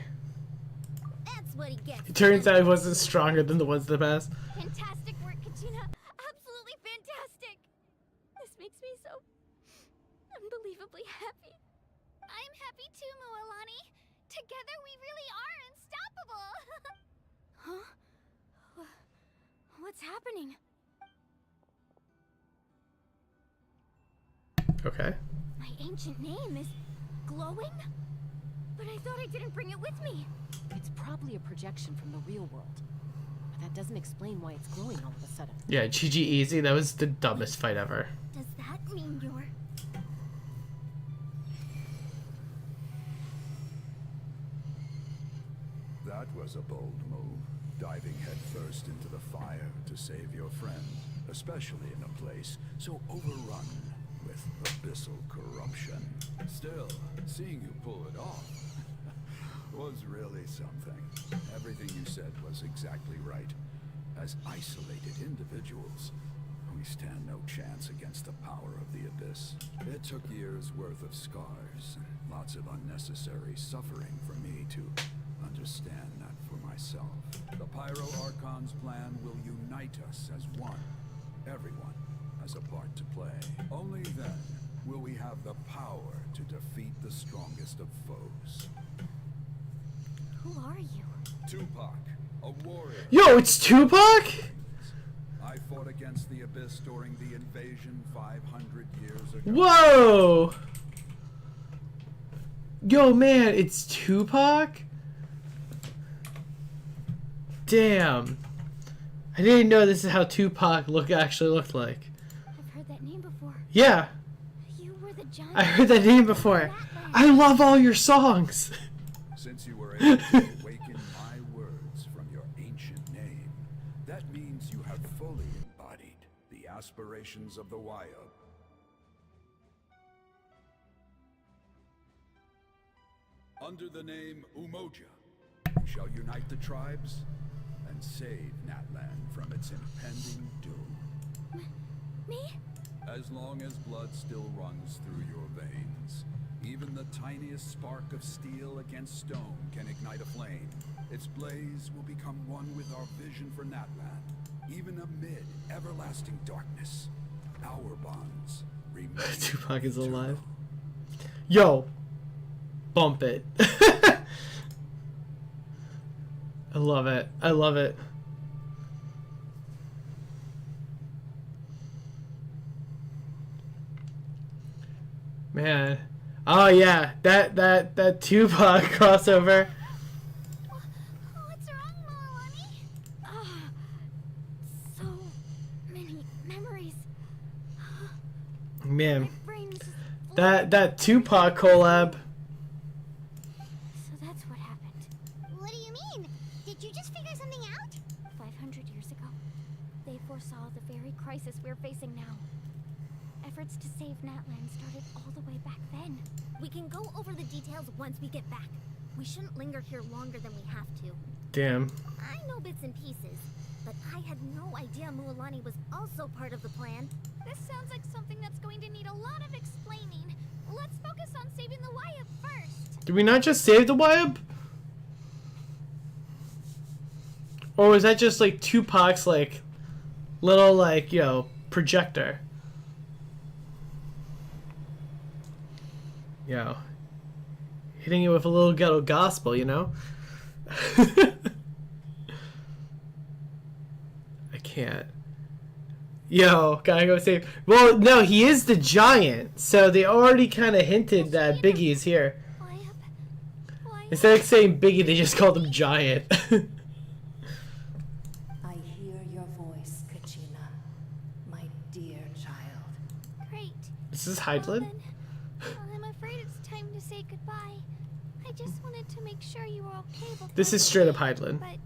That's what he gets. It turns out he wasn't stronger than the ones in the past. Fantastic work, Kachina. Absolutely fantastic. This makes me so unbelievably happy. I'm happy too, Mualani. Together we really are unstoppable. Huh? What's happening? Okay. My ancient name is glowing? But I thought I didn't bring it with me. It's probably a projection from the real world. But that doesn't explain why it's glowing all of a sudden. Yeah, GG easy. That was the dumbest fight ever. Does that mean you're... That was a bold move, diving headfirst into the fire to save your friend, especially in a place so overrun with abyssal corruption. Still, seeing you pull it off was really something. Everything you said was exactly right. As isolated individuals, we stand no chance against the power of the Abyss. It took years' worth of scars and lots of unnecessary suffering for me to understand that for myself. The Pyro Archon's plan will unite us as one. Everyone has a part to play. Only then will we have the power to defeat the strongest of foes. Who are you? Tupac, a warrior. Yo, it's Tupac? I fought against the Abyss during the invasion 500 years ago. Whoa! Yo, man, it's Tupac? Damn. I didn't know this is how Tupac actually looked like. I've heard that name before. Yeah. You were the giant. I heard that name before. I love all your songs. Since you were able to awaken my words from your ancient name, that means you have fully embodied the aspirations of the Wyab. Under the name Umoja, you shall unite the tribes and save Natlan from its impending doom. Me? As long as blood still runs through your veins, even the tiniest spark of steel against stone can ignite a flame. Its blaze will become one with our vision for Natlan. Even amid everlasting darkness, our bonds remain. Tupac is alive. Yo, bump it. I love it. I love it. Man. Oh yeah, that Tupac crossover. What's wrong, Milani? So many memories. Man, My brain is just that Tupac collab. So that's what happened. What do you mean? Did you just figure something out? 500 years ago, they foresaw the very crisis we're facing now. Efforts to save Natlan started all the way back then. We can go over the details once we get back. We shouldn't linger here longer than we have to. Damn. I know bits and pieces, but I had no idea Mualani was also part of the plan. This sounds like something that's going to need a lot of explaining. Let's focus on saving the Wyab first. Did we not just save the Wyab? Or was that just like Tupac's like little like, projector? Yo. Hitting it with a little ghetto gospel, you know? I can't. Yo, gotta go save. Well, no, he is the giant. So they already kind of hinted that Biggie is here. Instead of saying Biggie, they just called him Giant. I hear your voice, Kachina, my dear child. Great. This is Heidlin? I'm afraid it's time to say goodbye. I just wanted to make sure you were okay before. This is straight up Heidlin. But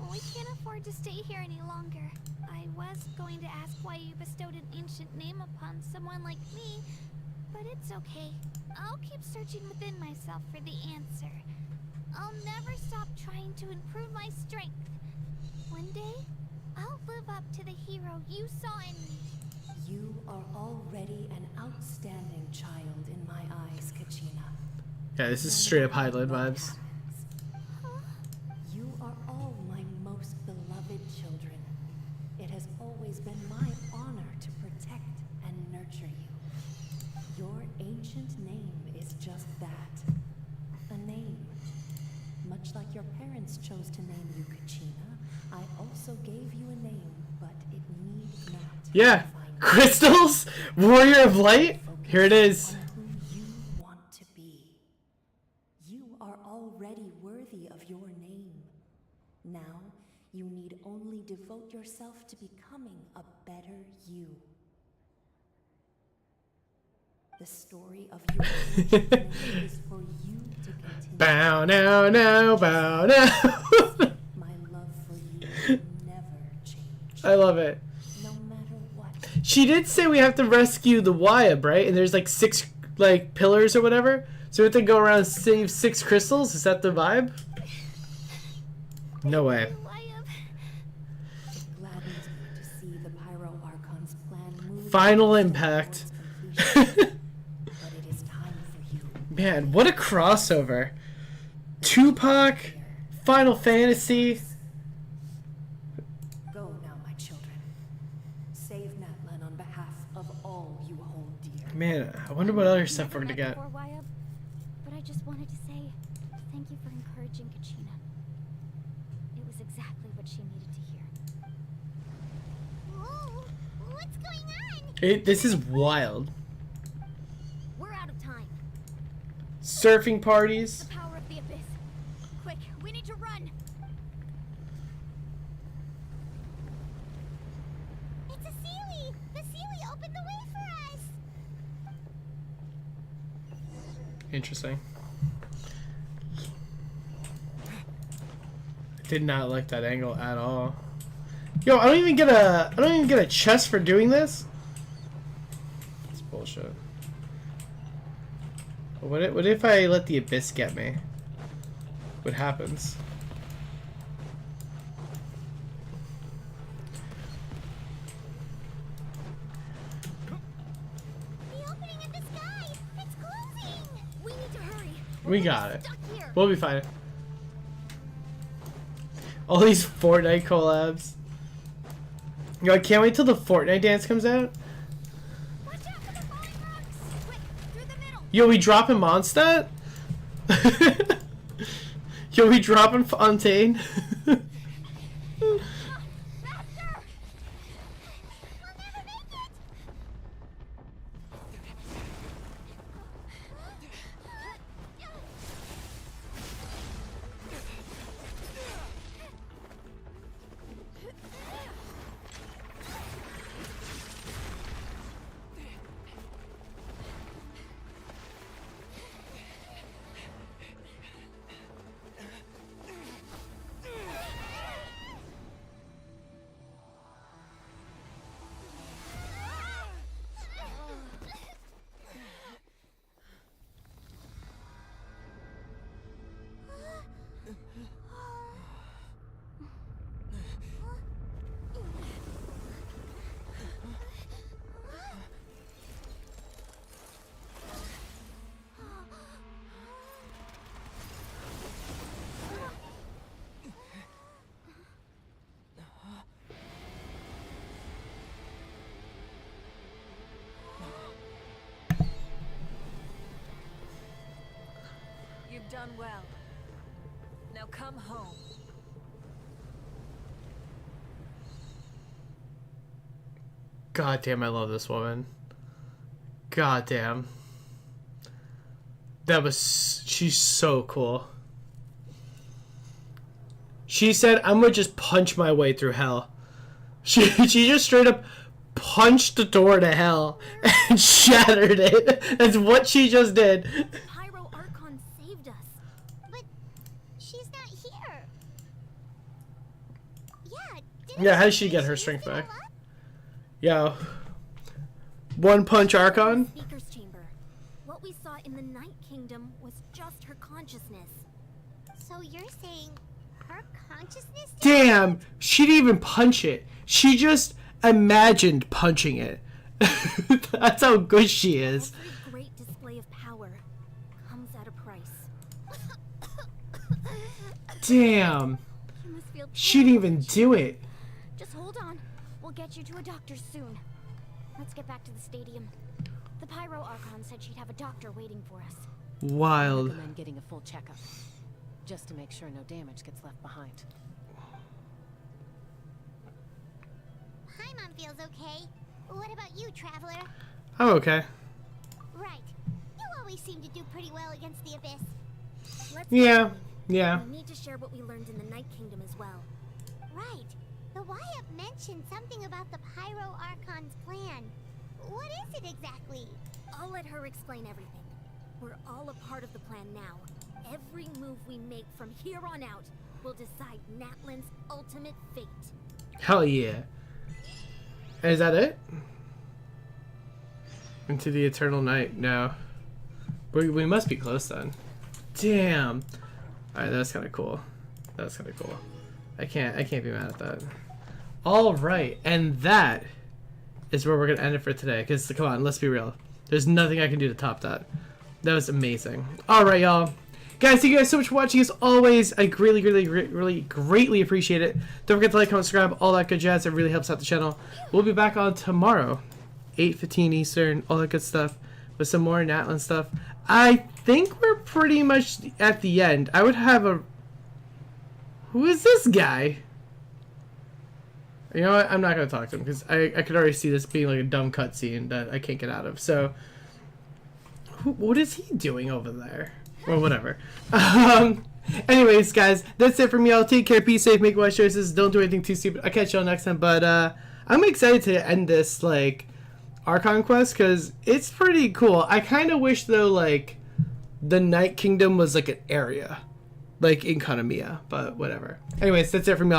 we can't afford to stay here any longer. I was going to ask why you bestowed an ancient name upon someone like me, but it's okay. I'll keep searching within myself for the answer. I'll never stop trying to improve my strength. One day, I'll live up to the hero you saw in me. You are already an outstanding child in my eyes, Kachina. Yeah, this is straight up Heidlin vibes. You are all my most beloved children. It has always been my honor to protect and nurture you. Your ancient name is just that. A name. Much like your parents chose to name you Kachina, I also gave you a name, but it need not. Yeah. Crystals? Warrior of Light? Here it is. Who you want to be. You are already worthy of your name. Now, you need only devote yourself to becoming a better you. The story of your ancient name is for you to continue. Bow now, now, bow now. My love for you will never change. I love it. No matter what. She did say we have to rescue the Wyab, right? And there's like 6 like pillars or whatever. So we have to go around and save 6 crystals. Is that the vibe? No way. Gladdens me to see the Pyro Archon's plan move Final impact. towards completion. But it is time for you. Man, what a crossover. Tupac, Final Fantasy. Go now, my children. Save Natlan on behalf of all you hold dear. Man, I wonder what other stuff we're Never gonna met get. before, Wyab, but I just wanted to say thank you for encouraging Kachina. It was exactly what she needed to hear. Whoa, what's going on? This is wild. We're out of time. Surfing parties. The power of the abyss. Quick, we need to run. It's a Sealy! The Sealy opened the way for us! Interesting. I did not like that angle at all. Yo, I don't even get a chest for doing this. It's bullshit. What if I let the abyss get me? What happens? The opening in the sky! It's closing! We need to hurry. We got it. Stuck here. We'll be fine. All these Fortnite collabs. Yo, I can't wait till the Fortnite dance comes out. Watch out for the falling rocks! Quick, through the middle! Yo, we dropping Mondstadt? Yo, we dropping Fontaine? Faster! We'll never make it! You've done well. Now come home. God damn, I love this woman. God damn. She's so cool. She said, I'm gonna just punch my way through hell. She just straight up punched the door to hell and shattered it. That's what she just did. Pyro Archon saved us. But she's not here. Yeah, how did she get her strength back? Yo. One punch Archon? Speaker's chamber. What we saw in the Night Kingdom was just her consciousness. So you're saying her consciousness? Damn, she didn't even punch it. She just imagined punching it. That's how good she is. Every great display of power comes at a price. Damn. You must feel She didn't even do it. Just hold on. We'll get you to a doctor soon. Let's get back to the stadium. The Pyro Archon said she'd have a doctor waiting for us. I Wild. recommend getting a full checkup, just to make sure no damage gets left behind. Paimon feels okay. What about you, Traveler? I'm okay. Right. You always seem to do pretty well against the Abyss. Let's Yeah, yeah. We need to share what we learned in the Night Kingdom as well. Right. The Wyab mentioned something about the Pyro Archon's plan. What is it exactly? I'll let her explain everything. We're all a part of the plan now. Every move we make from here on out will decide Natlan's ultimate fate. Hell yeah. Is that it? Into the eternal night. No. We must be close then. Damn. Alright, that's kind of cool. That's kind of cool. I can't be mad at that. Alright, and that is where we're going to end it for today. Because, come on, let's be real. There's nothing I can do to top that. That was amazing. Alright, y'all. Guys, thank you guys so much for watching. As always, I really greatly appreciate it. Don't forget to like, comment, subscribe, all that good jazz. It really helps out the channel. We'll be back on tomorrow, 8:15 Eastern, all that good stuff, with some more Natlan stuff. I think we're pretty much at the end. I would have a... Who is this guy? You know what? I'm not going to talk to him, because I could already see this being like a dumb cutscene that I can't get out of. So, what is he doing over there? Or whatever. Anyways, guys, that's it for me. I'll take care. Be safe. Make wise choices. Don't do anything too stupid. I'll catch y'all next time. But I'm excited to end this, like, Archon quest, because it's pretty cool. I kind of wish, though, like, the Night Kingdom was, like, an area. Like, in Kanamiya. But whatever. Anyways, that's it for me.